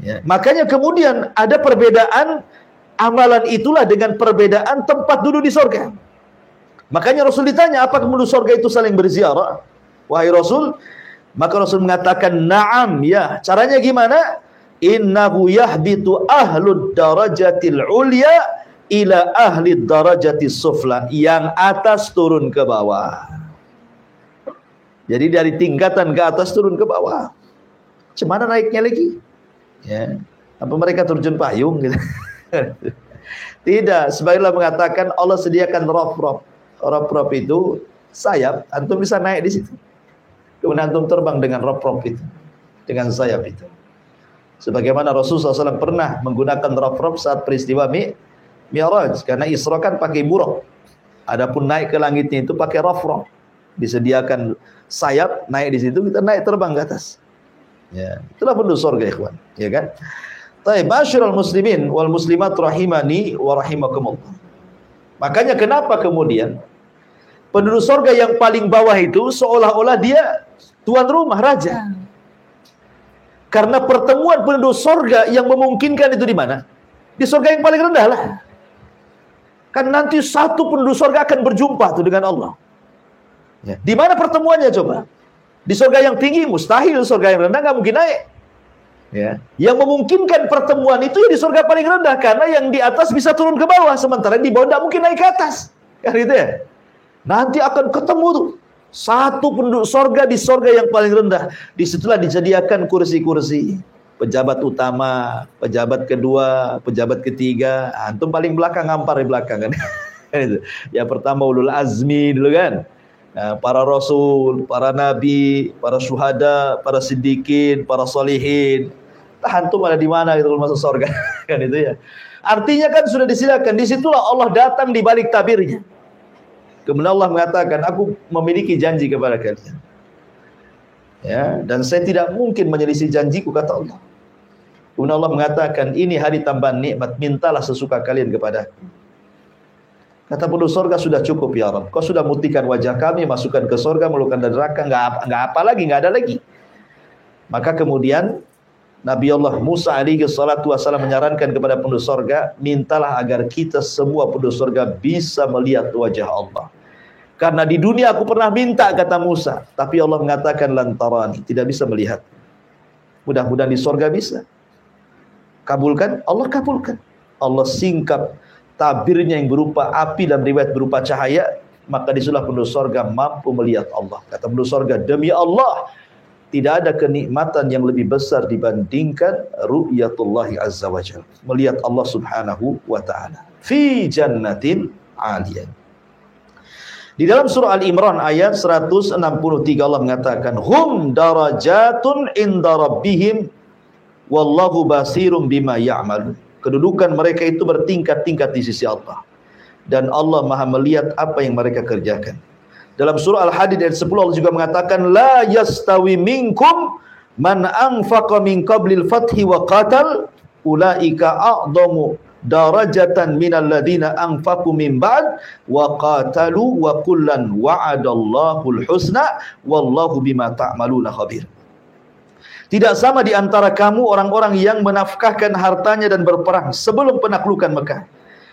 Ya, makanya kemudian ada perbedaan amalan itulah dengan perbedaan tempat duduk di surga. Makanya Rasul ditanya, apakah penduduk surga itu saling berziarah? Wahai Rasul, maka Rasul mengatakan, na'am, ya. Caranya gimana? Innahu yahbitu ahlud darajatil ulya ila ahli darajatis sufla. Yang atas turun ke bawah. Jadi dari tingkatan ke atas turun ke bawah. Macam mana naiknya lagi? Ya. Apa mereka terjun payung gitu? Tidak, sebagaimana mengatakan Allah sediakan rob-rob. Rob-rob itu sayap, antum bisa naik di situ. Kemudian antum terbang dengan rob-rob itu, dengan sayap itu. Sebagaimana Rasulullah SAW pernah menggunakan rob-rob saat peristiwa Mi'raj, karena Isra kan pakai buruk. Adapun naik ke langitnya itu pakai rob-rob. Disediakan sayap, naik di situ, kita naik terbang ke atas. Ya, itulah penduduk surga, ikhwan, ya kan? Taib, masyarul muslimin wal muslimat rahimani wa rahimakumullah. Makanya kenapa kemudian penduduk surga yang paling bawah itu seolah-olah dia tuan rumah, raja. Karena pertemuan penduduk surga yang memungkinkan itu di mana? Di surga yang paling rendah lah. Kan nanti satu penduduk surga akan berjumpa tuh dengan Allah. Ya. Di mana pertemuannya coba? Di surga yang tinggi mustahil, surga yang rendah nggak mungkin naik. Ya. Yang memungkinkan pertemuan itu ya di surga paling rendah, karena yang di atas bisa turun ke bawah, sementara yang di bawah tidak mungkin naik ke atas, kan gitu ya. Nanti akan ketemu tuh satu penduduk surga di surga yang paling rendah. Disitulah disediakan kursi-kursi, pejabat utama, pejabat kedua, pejabat ketiga. Antum paling belakang, ngampar di belakang, kan. Yang pertama ulul azmi dulu, kan. Nah, para rasul, para nabi, para syuhada, para siddiqin, para solihin. Antum ada di mana gitu masuk surga, kan itu ya. Artinya kan sudah disilakan. Disitulah Allah datang di balik tabirnya. Kemudian Allah mengatakan, aku memiliki janji kepada kalian. Ya, dan saya tidak mungkin menyelisih janjiku, kata Allah. Kemudian Allah mengatakan, ini hari tambahan nikmat, mintalah sesuka kalian kepada aku. Kata penduduk surga, sudah cukup ya Rabb. Kau sudah mutikan wajah kami, masukkan ke surga, melukan dan neraka, nggak apa lagi, nggak ada lagi. Maka kemudian Nabi Allah Musa alaihi salatu wasallam menyarankan kepada penduduk surga, mintalah agar kita semua penduduk surga bisa melihat wajah Allah. Karena di dunia aku pernah minta, kata Musa, tapi Allah mengatakan lantarani, tidak bisa melihat. Mudah-mudahan di surga bisa. Kabulkan? Allah kabulkan. Allah singkap tabirnya yang berupa api dan riwayat berupa cahaya, maka disitulah penduduk surga mampu melihat Allah. Kata penduduk surga, demi Allah, tidak ada kenikmatan yang lebih besar dibandingkan ru'yatullahi azza wa jalla, melihat Allah subhanahu wa ta'ala fi jannatin aliyah. Di dalam surah Al-Imran ayat 163 Allah mengatakan, hum darajatun inda rabbihim wallahu basirum bima ya'malun. Kedudukan mereka itu bertingkat-tingkat di sisi Allah, dan Allah maha melihat apa yang mereka kerjakan. Dalam surah Al-Hadid ayat 10 Allah juga mengatakan, la yastawi minkum man anfaqa min qablil fathi wa qatal ulaika a'dhamu darajatan minal ladina anfaqu min ba'd wa qatalu wa kullan wa'adallahul husna wallahu bima ta'maluna khabir. Tidak sama di antara kamu orang-orang yang menafkahkan hartanya dan berperang sebelum penaklukan Mekah.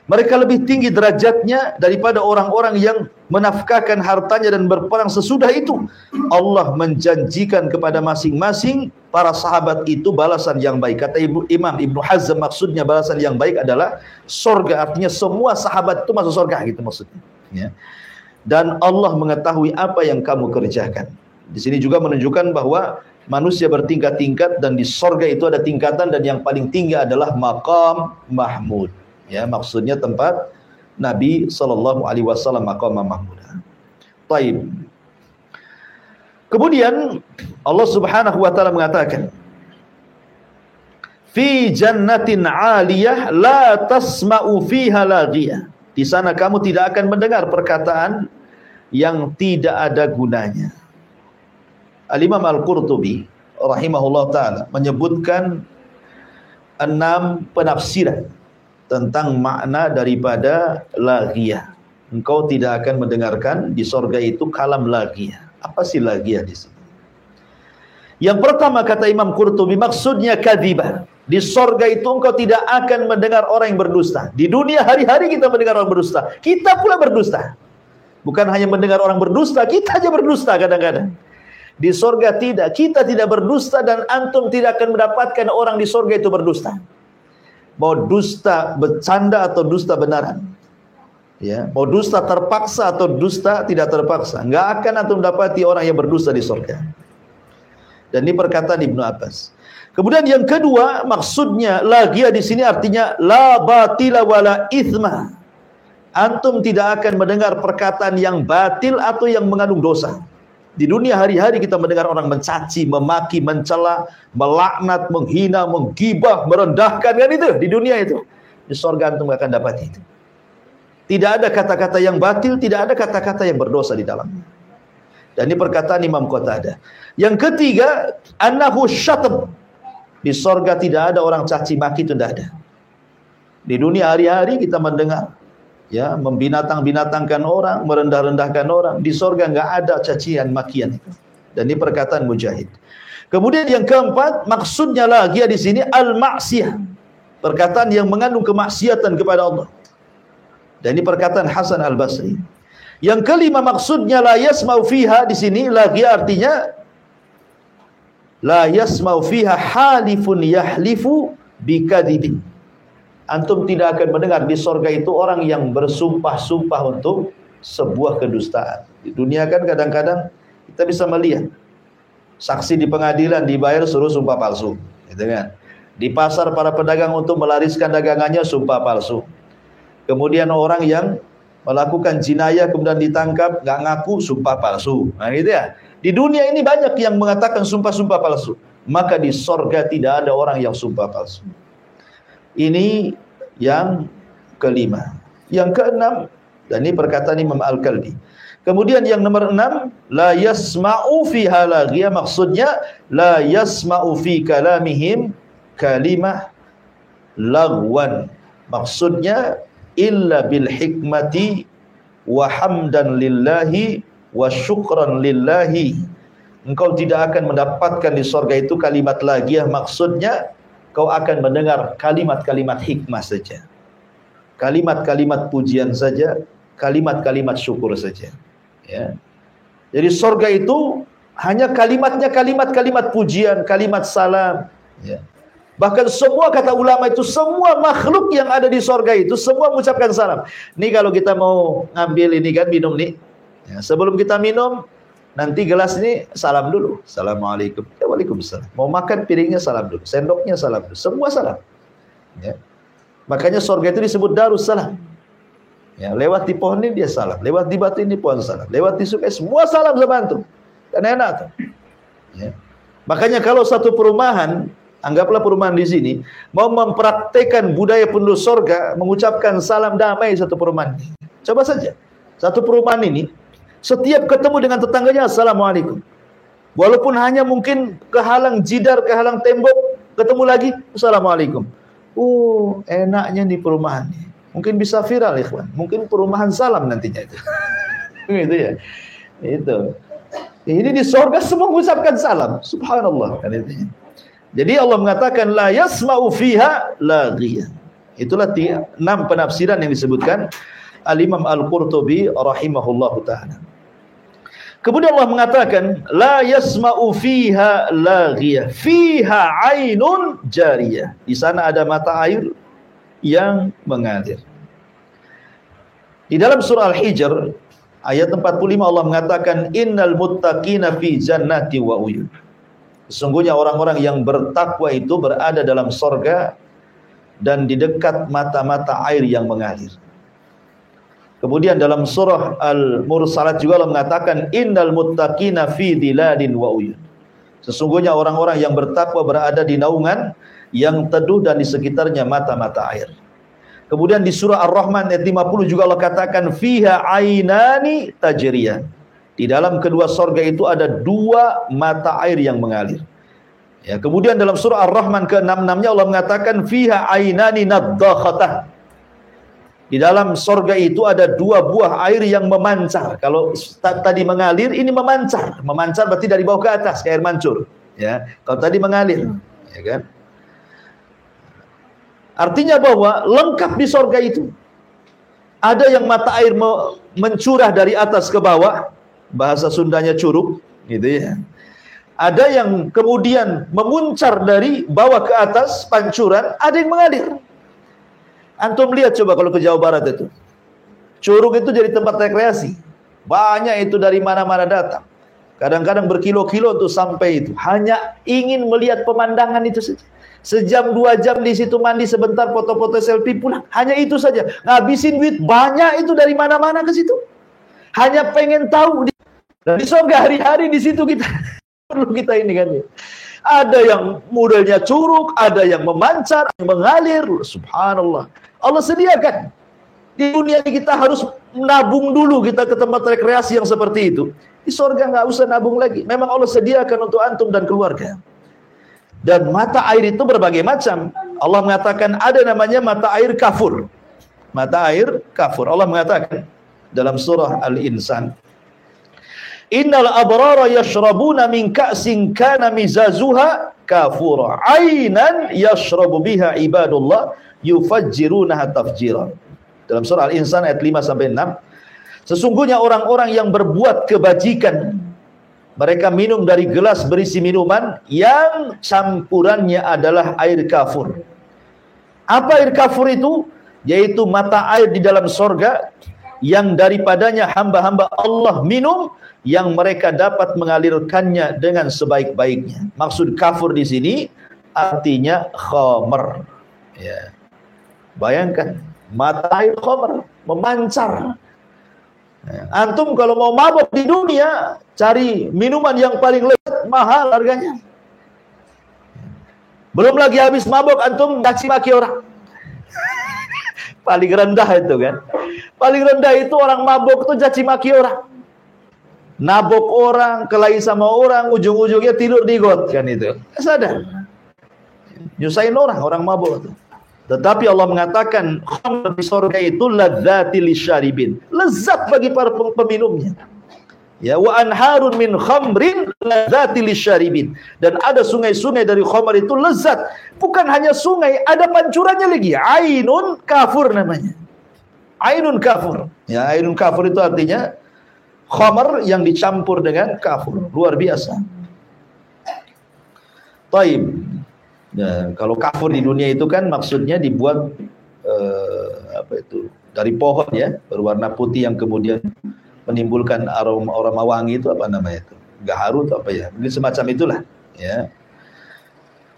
Mereka lebih tinggi derajatnya daripada orang-orang yang menafkahkan hartanya dan berperang sesudah itu. Allah menjanjikan kepada masing-masing para sahabat itu balasan yang baik. Kata Imam Ibnu Hazm, maksudnya balasan yang baik adalah sorga. Artinya semua sahabat itu masuk sorga gitu maksudnya. Ya. Dan Allah mengetahui apa yang kamu kerjakan. Di sini juga menunjukkan bahwa manusia bertingkat-tingkat dan di sorga itu ada tingkatan dan yang paling tinggi adalah maqam mahmud. Ya, maksudnya tempat Nabi sallallahu alaihi wasallam maqam mahmud. Baik. Kemudian Allah Subhanahu wa taala mengatakan, "Fi jannatin 'aliyah la tasma'u fiha laghiyah." Di sana kamu tidak akan mendengar perkataan yang tidak ada gunanya. Al-Imam Al-Qurtubi rahimahullah taala menyebutkan 6 penafsiran tentang makna daripada laghiyah. Engkau tidak akan mendengarkan di sorga itu kalam laghiyah. Apa sih laghiyah di sini? Yang pertama kata Imam Qurtubi, maksudnya kadzibah. Di sorga itu engkau tidak akan mendengar orang yang berdusta. Di dunia hari-hari kita mendengar orang berdusta. Kita pula berdusta. Bukan hanya mendengar orang berdusta, kita aja berdusta kadang-kadang. Di sorga tidak, kita tidak berdusta dan antum tidak akan mendapatkan orang di sorga itu berdusta. Mau dusta bercanda atau dusta benaran, ya, mau dusta terpaksa atau dusta tidak terpaksa, nggak akan antum dapati orang yang berdusta di surga. Dan ini perkataan Ibnu Abbas. Kemudian yang kedua, maksudnya laghiyah di sini artinya la batila wala ithma. Antum tidak akan mendengar perkataan yang batil atau yang mengandung dosa. Di dunia hari-hari kita mendengar orang mencaci, memaki, mencela, melaknat, menghina, menggibah, merendahkan, kan itu di dunia itu. Di surga antum akan dapat itu. Tidak ada kata-kata yang batil, tidak ada kata-kata yang berdosa di dalamnya. Dan ini perkataan Imam Qatadah. Yang ketiga, annahu syatm. Di surga tidak ada orang caci maki, itu tidak ada. Di dunia hari-hari kita mendengar, ya, membinatang-binatangkan orang, merendah-rendahkan orang. Di sorga nggak ada cacian makian itu. Dan ini perkataan Mujahid. Kemudian yang keempat, maksudnya lagi di sini al-ma'siyah. Perkataan yang mengandung kemaksiatan kepada Allah. Dan ini perkataan Hasan Al-Basri. Yang kelima maksudnya la yasma'u fiha di sini lagi artinya la yasma'u fiha halifun yahlifu bikadzibin. Antum tidak akan mendengar di sorga itu orang yang bersumpah-sumpah untuk sebuah kedustaan. Di dunia kan kadang-kadang kita bisa melihat saksi di pengadilan dibayar suruh sumpah palsu, gitu kan? Di pasar para pedagang untuk melariskan dagangannya sumpah palsu. Kemudian orang yang melakukan jinayah kemudian ditangkap nggak ngaku sumpah palsu. Nah gitu ya. Di dunia ini banyak yang mengatakan sumpah-sumpah palsu. Maka di sorga tidak ada orang yang sumpah palsu. Ini yang kelima. Yang keenam, dan ini perkataan Imam Al-Kalbi. Kemudian yang nomor 6, la yasma'u fiha laghiyah, maksudnya la yasma'u fi kalamihim kalimah lagwan. Maksudnya illa bil hikmati wa hamdan lillahi wa syukran lillahi. Engkau tidak akan mendapatkan di surga itu kalimat laghiyah, maksudnya kau akan mendengar kalimat-kalimat hikmah saja, kalimat-kalimat pujian saja, kalimat-kalimat syukur saja. Ya. Jadi surga itu hanya kalimatnya kalimat-kalimat pujian, kalimat salam. Ya. Bahkan semua kata ulama itu, semua makhluk yang ada di surga itu semua mengucapkan salam. Nih kalau kita mau ngambil ini kan minum nih, ya, sebelum kita minum nanti gelas ini salam dulu. Assalamualaikum. Ya, waalaikumsalam. Mau makan piringnya salam dulu. Sendoknya salam dulu. Semua salam. Ya. Makanya surga itu disebut Darussalam. Ya, lewat di pohon ini dia salam. Lewat di batu ini pohon salam. Lewat di sungai semua salam sama antum. Kan enak tuh. Ya. Makanya kalau satu perumahan, anggaplah perumahan di sini, mau mempraktekkan budaya penduduk surga, mengucapkan salam damai satu perumahan. Coba saja. Satu perumahan ini setiap ketemu dengan tetangganya assalamualaikum. Walaupun hanya mungkin kehalang jidar, kehalang tembok, ketemu lagi assalamualaikum. Oh, enaknya di perumahan. Mungkin bisa viral, ikhwan. Mungkin perumahan salam nantinya itu. Gitu ya. Itu. Ini di surga semua mengucapkan salam. Subhanallah. Kan itu. Jadi Allah mengatakan la yasma'u fiha laghiyah. Itulah 6 penafsiran yang disebutkan Al-Imam Al-Qurtubi rahimahullahu taala. Kemudian Allah mengatakan la yasma'u fiha laghiyah, fiha ainun jariyah. Di sana ada mata air yang mengalir. Di dalam surah Al-Hijr ayat 45 Allah mengatakan innal muttaqina fi jannati wa uyun. Sesungguhnya orang-orang yang bertakwa itu berada dalam sorga dan di dekat mata-mata air yang mengalir. Kemudian dalam surah Al-Mursalat juga Allah mengatakan innal muttaqina fi dhilalin wa uyun. Sesungguhnya orang-orang yang bertakwa berada di naungan yang teduh dan di sekitarnya mata-mata air. Kemudian di surah Ar-Rahman ayat 50 juga Allah katakan fiha ainani tajriyan. Di dalam kedua sorga itu ada 2 mata air yang mengalir. Ya, kemudian dalam surah Ar-Rahman ke-66-nya Allah mengatakan fiha ainani naddakhatan. Di dalam sorga itu ada 2 buah air yang memancar. Kalau tadi mengalir, ini memancar. Memancar berarti dari bawah ke atas, kayak air mancur. Ya, kalau tadi mengalir, ya kan? Artinya bahwa lengkap di sorga itu. Ada yang mata air mencurah dari atas ke bawah, bahasa Sundanya curug, gitu ya. Ada yang kemudian memuncar dari bawah ke atas, pancuran, ada yang mengalir. Antum lihat coba kalau ke Jawa Barat itu. Curug itu jadi tempat rekreasi. Banyak itu dari mana-mana datang. Kadang-kadang berkilo-kilo untuk sampai itu. Hanya ingin melihat pemandangan itu saja. Sejam 2 jam di situ mandi sebentar, foto-foto selfie pulang. Hanya itu saja. Ngabisin duit banyak itu dari mana-mana ke situ. Hanya pengen tahu. Dan di surga hari-hari di situ kita perlu kita ini kan. Ada yang modelnya curug, ada yang memancar, yang mengalir. Subhanallah. Allah sediakan. Di dunia ini kita harus menabung dulu kita ke tempat rekreasi yang seperti itu. Di surga nggak usah nabung lagi. Memang Allah sediakan untuk antum dan keluarga. Dan mata air itu berbagai macam. Allah mengatakan ada namanya mata air kafur. Mata air kafur. Allah mengatakan dalam surah Al-Insan, innal abrara yashrabuna min ka'sin kana mizazuha kafura ainan yashrabu biha ibadullah yufajjirunaha tafjira. Dalam surah Al-Insan ayat 5 sampai 6, sesungguhnya orang-orang yang berbuat kebajikan mereka minum dari gelas berisi minuman yang campurannya adalah air kafur. Apa air kafur itu? Yaitu mata air di dalam sorga yang daripadanya hamba-hamba Allah minum, yang mereka dapat mengalirkannya dengan sebaik-baiknya. Maksud kafur di sini artinya khamr. Ya. Bayangkan, mata air khamr memancar. Antum kalau mau mabuk di dunia, cari minuman yang paling lezat, mahal harganya. Belum lagi habis mabuk, antum caci maki orang. Paling rendah itu kan. Paling rendah itu orang mabuk itu caci maki orang. Nabok orang, kelahi sama orang, ujung-ujungnya tidur di got kan itu. Sadar. Nyusahin orang mabuk itu. Tetapi Allah mengatakan khamr di surga itu ladzati lisyaribin, lezat bagi para peminumnya. Ya, wa anharun min khamrin ladzati lisyaribin, dan ada sungai-sungai dari khamr itu lezat. Bukan hanya sungai, ada pancurannya lagi. Ainun kafur namanya. Ainun kafur. Ya, ainun kafur itu artinya khamr yang dicampur dengan kafur. Luar biasa. Taib. Ya, kalau kafur di dunia itu kan maksudnya dibuat dari pohon ya, berwarna putih yang kemudian menimbulkan aroma wangi, itu apa namanya itu? Gaharu atau apa ya? Ini semacam itulah ya.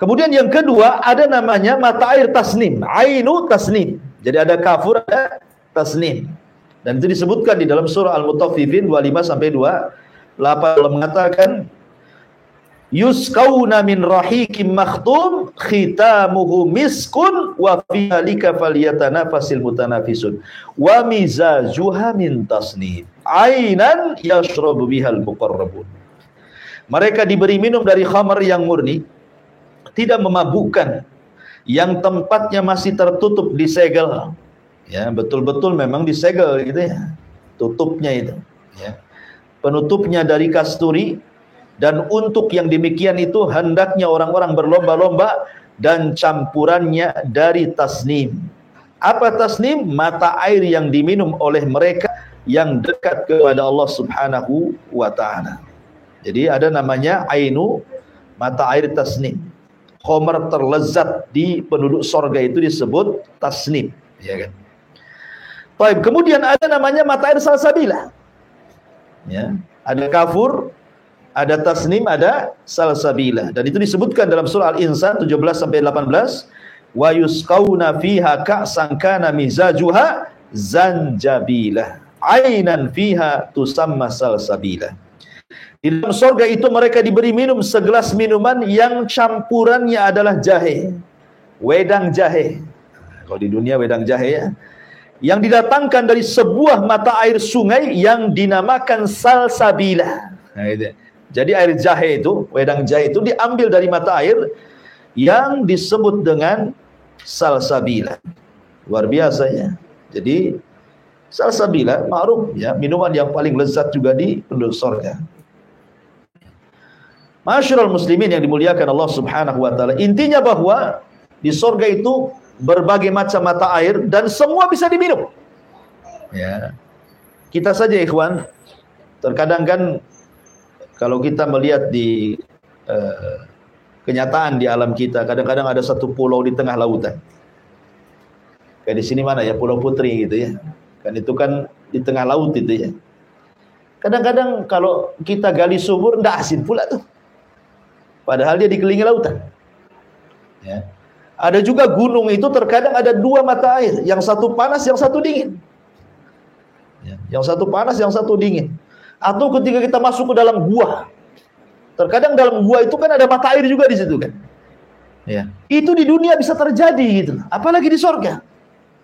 Kemudian yang kedua ada namanya mata air tasnim, ainu tasnim. Jadi ada kafur, ada tasnim. Dan itu disebutkan di dalam surah Al-Mutaffifin 25 sampai 28. Allah mengatakan yusqauna min rahiqim makhtum khitamuhu miskun wa fi halika falyatanafasil mutanafisun wa mizajuha min tasnim ainan yashrabu bihal muqarrabun. Mereka diberi minum dari khamar yang murni, tidak memabukkan, yang tempatnya masih tertutup, disegel. Ya, betul-betul memang disegel gitu ya. Tutupnya itu, ya. Penutupnya dari kasturi, dan untuk yang demikian itu hendaknya orang-orang berlomba-lomba, dan campurannya dari tasnim. Apa tasnim? Mata air yang diminum oleh mereka yang dekat kepada Allah Subhanahu wa ta'ala. Jadi ada namanya ainu, mata air tasnim. Khamar terlezat di penduduk sorga itu disebut tasnim, ya kan? Baik, kemudian ada namanya mata air salsabilah. Ya, ada kafur, ada tasnim, ada salsabilah, dan itu disebutkan dalam surah Al-Insan 17 sampai 18. Wa yusqauna fiha ka'san kana mizajuha zanjabilah ainan fiha tusamma salsabilah. Di dalam surga itu mereka diberi minum segelas minuman yang campurannya adalah jahe, wedang jahe. Kalau di dunia wedang jahe ya, yang didatangkan dari sebuah mata air sungai yang dinamakan salsabilah. Nah, itu. Jadi air jahe itu, wedang jahe itu diambil dari mata air yang disebut dengan salsabilah. Luar biasa ya. Jadi salsabilah ma'ruf ya, minuman yang paling lezat juga di penduduk surga. Masyarul muslimin yang dimuliakan Allah Subhanahu wa taala, intinya bahwa di surga itu berbagai macam mata air dan semua bisa diminum. Ya. Kita saja ikhwan, terkadang kan kalau kita melihat di kenyataan di alam kita, kadang-kadang ada satu pulau di tengah lautan. Kayak di sini mana ya, Pulau Putri gitu ya. Kan itu kan di tengah laut itu ya. Kadang-kadang kalau kita gali sumur enggak asin pula tuh. Padahal dia dikelilingi lautan. Ya. Ada juga gunung itu terkadang ada dua mata air, yang satu panas, yang satu dingin. Ya. Yang satu panas, yang satu dingin. Atau ketika kita masuk ke dalam gua, terkadang dalam gua itu kan ada mata air juga di situ kan. Ya. Itu di dunia bisa terjadi gitu. Apalagi di surga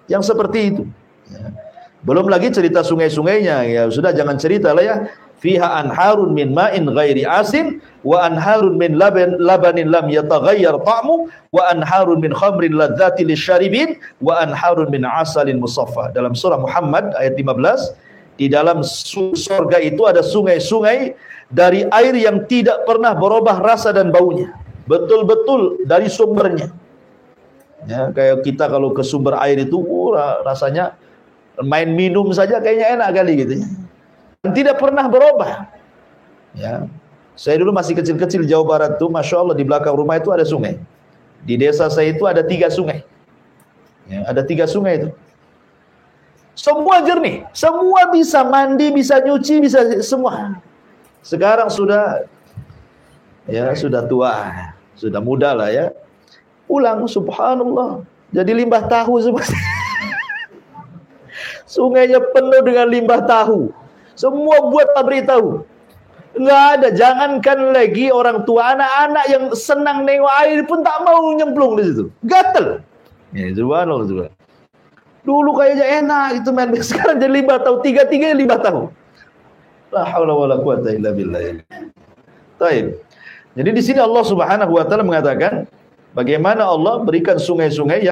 yang seperti itu. Ya. Belum lagi cerita sungai-sungainya, ya sudah jangan cerita lah ya. Fiha anharun min ma'in ghairi asin wa anharun min labanin lam yataghayyar ta'mu wa anharun min khamrin ladzati lisyaribin wa anharun min asalin musaffa. Dalam surah Muhammad ayat 15, di dalam surga itu ada sungai-sungai dari air yang tidak pernah berubah rasa dan baunya. Betul-betul dari sumbernya. Ya, kayak kita kalau ke sumber air itu rasanya main minum saja kayaknya enak kali gitu ya. Dan tidak pernah berubah. Ya. Saya dulu masih kecil-kecil Jawa Barat tuh, Masya Allah di belakang rumah itu ada sungai. Di desa saya itu ada 3 sungai. Ya, ada 3 sungai itu. Semua jernih, semua bisa mandi, bisa nyuci, bisa semua. Sekarang sudah tua, sudah muda lah ya. Pulang, subhanallah, jadi limbah tahu semua. Sungainya penuh dengan limbah tahu. Semua buat pabrik tahu. Enggak ada, jangankan lagi orang tua, anak-anak yang senang nengok air pun tak mau nyemplung di situ. Gatel. Ya, subhanallah juga. Dulu kayaknya enak itu main, sekarang jadi limbah tahu, 3-3 limbah tahu. La haula wala quwata illa billah. Baik. Jadi di sini Allah Subhanahu wa taala mengatakan bagaimana Allah berikan sungai-sungai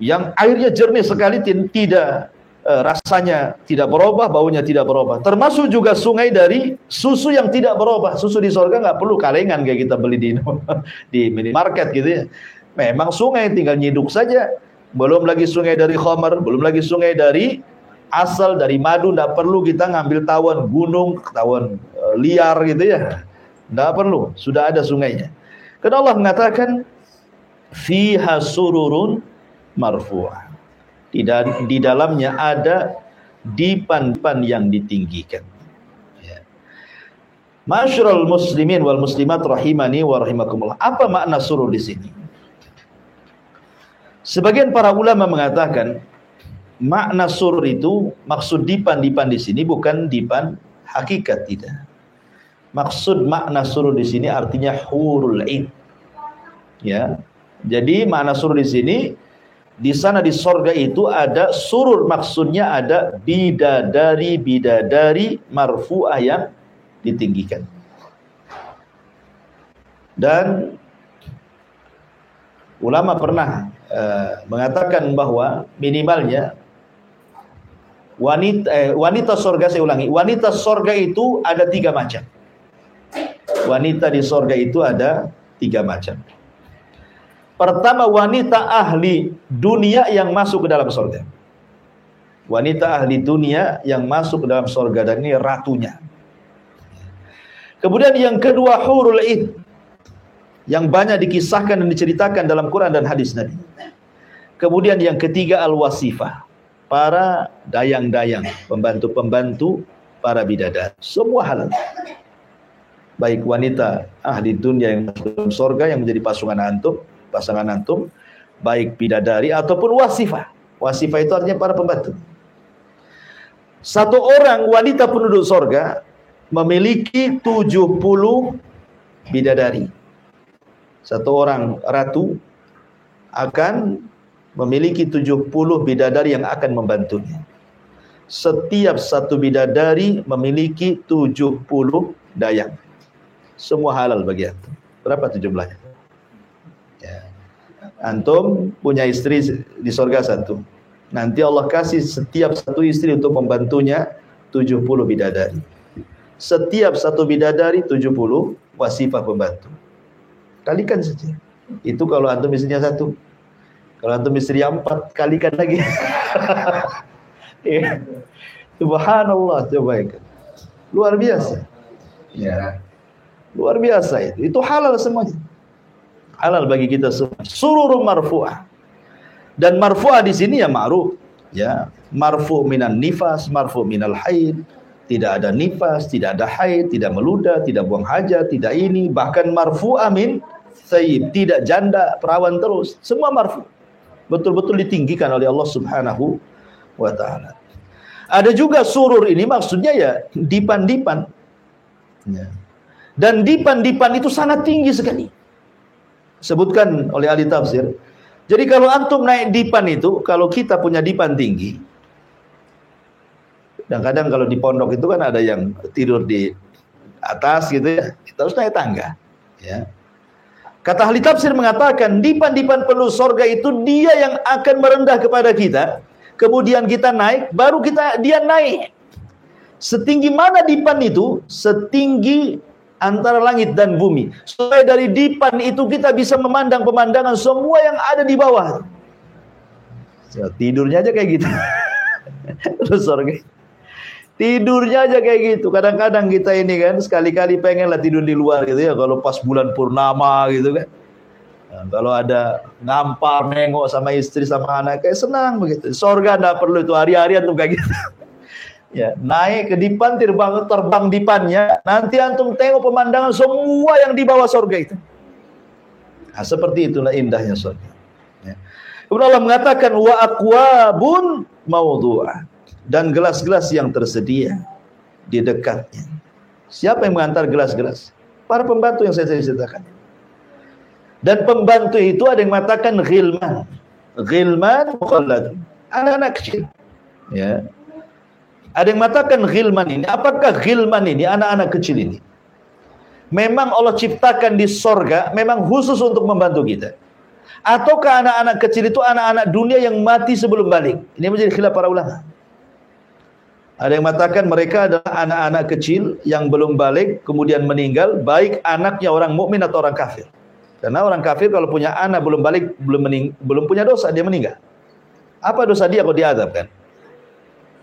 yang airnya jernih sekali, tidak rasanya tidak berubah, baunya tidak berubah. Termasuk juga sungai dari susu yang tidak berubah. Susu di surga nggak perlu kalengan kayak kita beli di minimarket gitu ya. Memang sungai tinggal nyiduk saja. Belum lagi sungai dari khamar, belum lagi sungai dari asal dari madu, nggak perlu kita ngambil tawon gunung, tawon liar gitu ya. Nggak perlu, sudah ada sungainya. Karena Allah mengatakan fiha sururun marfu'ah. Di dalamnya ada dipan-dipan yang ditinggikan. Ya. Masyarul muslimin wal muslimat rahimani wa rahimakumullah. Apa makna surur di sini? Sebagian para ulama mengatakan makna surur itu, maksud dipan-dipan di sini bukan dipan hakikat, tidak. Maksud makna surur di sini artinya hurul ain. Ya. Jadi makna surur di sini, di sana di sorga itu ada surur, maksudnya ada bidadari marfu'ah yang ditinggikan. Dan ulama pernah mengatakan bahwa minimalnya wanita sorga, saya ulangi, wanita sorga itu ada 3 macam. Wanita di sorga itu ada 3 macam. Pertama, wanita ahli dunia yang masuk ke dalam sorga. Wanita ahli dunia yang masuk ke dalam sorga, dan ini ratunya. Kemudian yang kedua, hurul ain, yang banyak dikisahkan dan diceritakan dalam Quran dan hadis Nabi. Kemudian yang ketiga, al-wasifah, para dayang-dayang, pembantu-pembantu para bidadari. Semua halal. Baik wanita ahli dunia yang masuk dalam sorga yang menjadi pasangan antum, baik bidadari ataupun wasifah. Wasifah itu artinya para pembantu. Satu orang wanita penduduk sorga memiliki 70 bidadari. Satu orang ratu akan memiliki 70 bidadari yang akan membantunya. Setiap satu bidadari memiliki 70 dayang. Semua halal bagi antum. Berapa 17-nya? Ya. Antum punya istri di sorga satu. Nanti Allah kasih setiap satu istri untuk membantunya 70 bidadari. Setiap satu bidadari 70 wasifah pembantu. Kalikan saja. Itu kalau antum istrinya satu. Kalau antum istri 4, kalikan lagi. Ya. Subhanallah, coba ikan. Luar biasa. Ya. Luar biasa itu. Itu halal semuanya. Halal bagi kita semua. Sururun marfu'ah. Dan marfu'ah di sini ya ma'ruf. Ya, marfu' minan nifas, marfu' minal haid. Tidak ada nifas, tidak ada haid, tidak meludah, tidak buang hajat, tidak ini, bahkan marfu'ah min thayyib, tidak janda, perawan terus. Semua marfu'. Betul-betul ditinggikan oleh Allah Subhanahu wa taala. Ada juga surur ini maksudnya ya dipan-dipan. Ya. Dan dipan-dipan itu sangat tinggi sekali. Sebutkan oleh ahli tafsir. Jadi kalau antum naik dipan itu, kalau kita punya dipan tinggi, dan kadang kalau di pondok itu kan ada yang tidur di atas gitu ya, kita harus naik tangga. Ya. Kata ahli tafsir mengatakan, dipan-dipan penuh sorga itu dia yang akan merendah kepada kita, kemudian kita naik, baru dia naik. Setinggi mana dipan itu? Setinggi antara langit dan bumi. Supaya dari dipan itu kita bisa memandang pemandangan semua yang ada di bawah. Tidurnya aja kayak gitu. Terus sorga. Tidurnya aja kayak gitu. Kadang-kadang kita ini kan sekali-kali pengenlah tidur di luar gitu ya. Kalau pas bulan purnama gitu kan. Nah, kalau ada ngampar nengok sama istri sama anak kayak senang begitu. Sorga enggak perlu itu hari-harian tuh kayak gitu. Ya, naik ke dipan, terbang dipannya, nanti antum tengok pemandangan semua yang di bawah sorga itu. Nah, seperti itulah indahnya sorga. Ya. Kemudian Allah mengatakan wa aqwabun mawdu'ah, dan gelas-gelas yang tersedia di dekatnya. Siapa yang mengantar gelas-gelas? Para pembantu yang saya ceritakan. Dan pembantu itu ada yang mengatakan ghilman. Ghilman mukhallad, anak-anak kecil. Ya. Ada yang mengatakan ghilman ini. Apakah ghilman ini anak-anak kecil ini? Memang Allah ciptakan di sorga memang khusus untuk membantu kita. Ataukah anak-anak kecil itu anak-anak dunia yang mati sebelum balik? Ini menjadi khilaf para ulama. Ada yang mengatakan mereka adalah anak-anak kecil yang belum balik kemudian meninggal, baik anaknya orang mukmin atau orang kafir. Karena orang kafir kalau punya anak belum balik, belum punya dosa, dia meninggal. Apa dosa dia kalau diazab kan?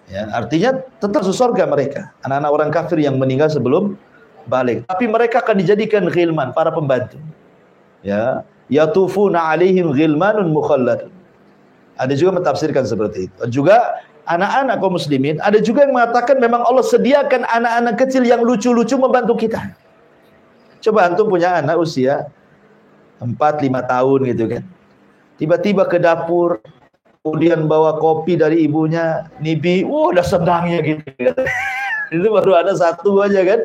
Ya, artinya tetap surga mereka. Anak-anak orang kafir yang meninggal sebelum balik. Tapi mereka akan dijadikan ghilman, para pembantu. Ya, yatufuna alaihim ghilmanun mukhallad. Ada juga mentafsirkan seperti itu. Juga anak-anak kaum muslimin, ada juga yang mengatakan memang Allah sediakan anak-anak kecil yang lucu-lucu membantu kita. Coba antum punya anak usia 4-5 tahun gitu kan. Tiba-tiba ke dapur, kemudian bawa kopi dari ibunya, Nibi, udah senangnya gitu. Itu baru ada satu aja kan.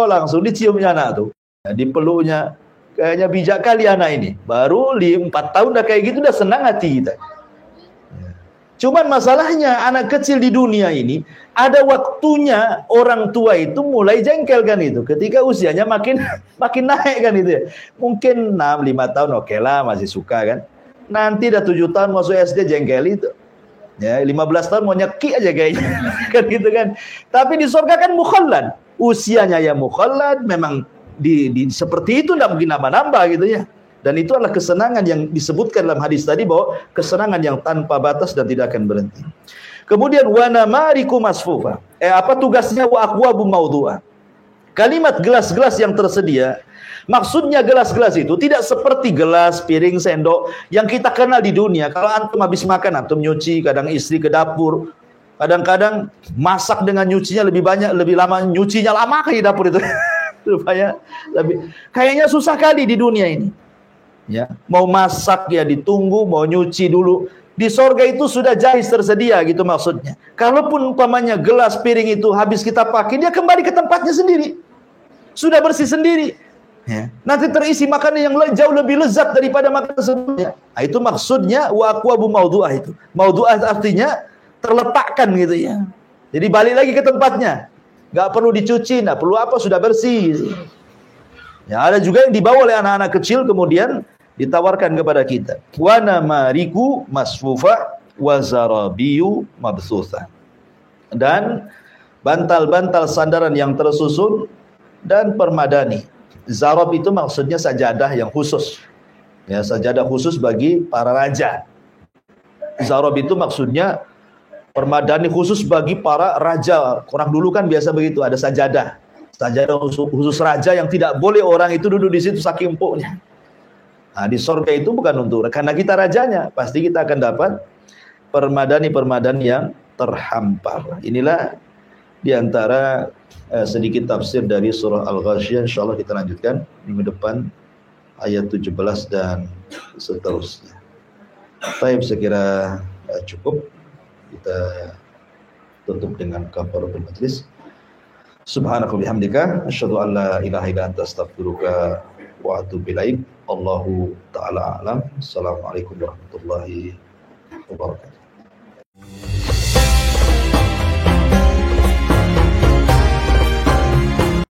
Langsung diciumnya anak tuh. Dipeluknya. Kayaknya bijak kali anak ini. Baru 4 tahun udah kayak gitu, udah senang hati kita. Cuman masalahnya anak kecil di dunia ini ada waktunya orang tua itu mulai jengkel kan itu. Ketika usianya makin naik kan itu ya. Mungkin 6-5 tahun oke lah masih suka kan. Nanti dah 7 tahun masuk SD jengkel itu. Ya, 15 tahun mau nyeki aja kayaknya. Kan gitu kan. Tapi di surga kan mukhallad. Usianya ya mukhallad, memang seperti itu enggak mungkin nambah-nambah gitu ya. Dan itu adalah kesenangan yang disebutkan dalam hadis tadi, bahwa kesenangan yang tanpa batas dan tidak akan berhenti. Kemudian wa namariku masfufa. Apa tugasnya wa aqwabu mawdu'a? Kalimat gelas-gelas yang tersedia, maksudnya gelas-gelas itu tidak seperti gelas, piring, sendok yang kita kenal di dunia. Kalau antum habis makan, antum nyuci, kadang istri ke dapur, kadang-kadang masak dengan nyucinya lebih banyak, lebih lama, nyucinya lama kayak di dapur itu. Supaya lebih, kayaknya susah kali di dunia ini. Ya, mau masak ya ditunggu, mau nyuci dulu. Di sorga itu sudah jahis tersedia gitu maksudnya. Kalaupun umpamanya gelas piring itu habis kita pakai, dia kembali ke tempatnya sendiri. Sudah bersih sendiri. Ya. Nanti terisi makanan yang jauh lebih lezat daripada makanan sebelumnya. Nah, itu maksudnya wa aqwabu mawdu'ah itu. Mawdu'ah artinya terletakkan gitu ya. Jadi balik lagi ke tempatnya. Gak perlu dicuci, gak perlu apa, sudah bersih gitu. Ya, ada juga yang dibawa oleh anak-anak kecil kemudian ditawarkan kepada kita. Wa namariku masfufa wa zarabiyu mabsutha. Dan bantal-bantal sandaran yang tersusun dan permadani. Zarab itu maksudnya sajadah yang khusus. Ya, sajadah khusus bagi para raja. Zarab itu maksudnya permadani khusus bagi para raja. Orang dulu kan biasa begitu, ada sajadah. Sajadah khusus raja yang tidak boleh orang itu duduk di situ saking empuknya. Nah, di surga itu bukan untuk, karena kita rajanya, pasti kita akan dapat permadani-permadani yang terhampar. Inilah diantara sedikit tafsir dari surah Al-Ghasyiyah. InsyaAllah kita lanjutkan minggu depan ayat 17 dan seterusnya. Baik, saya kira cukup. Kita tutup dengan kafaratul majlis. Subhanaka bihamdika asyhadu an la ilaha illa anta astaghfiruka wa atubu ilaik. Allahu ta'ala a'lam. Assalamualaikum warahmatullahi wabarakatuh.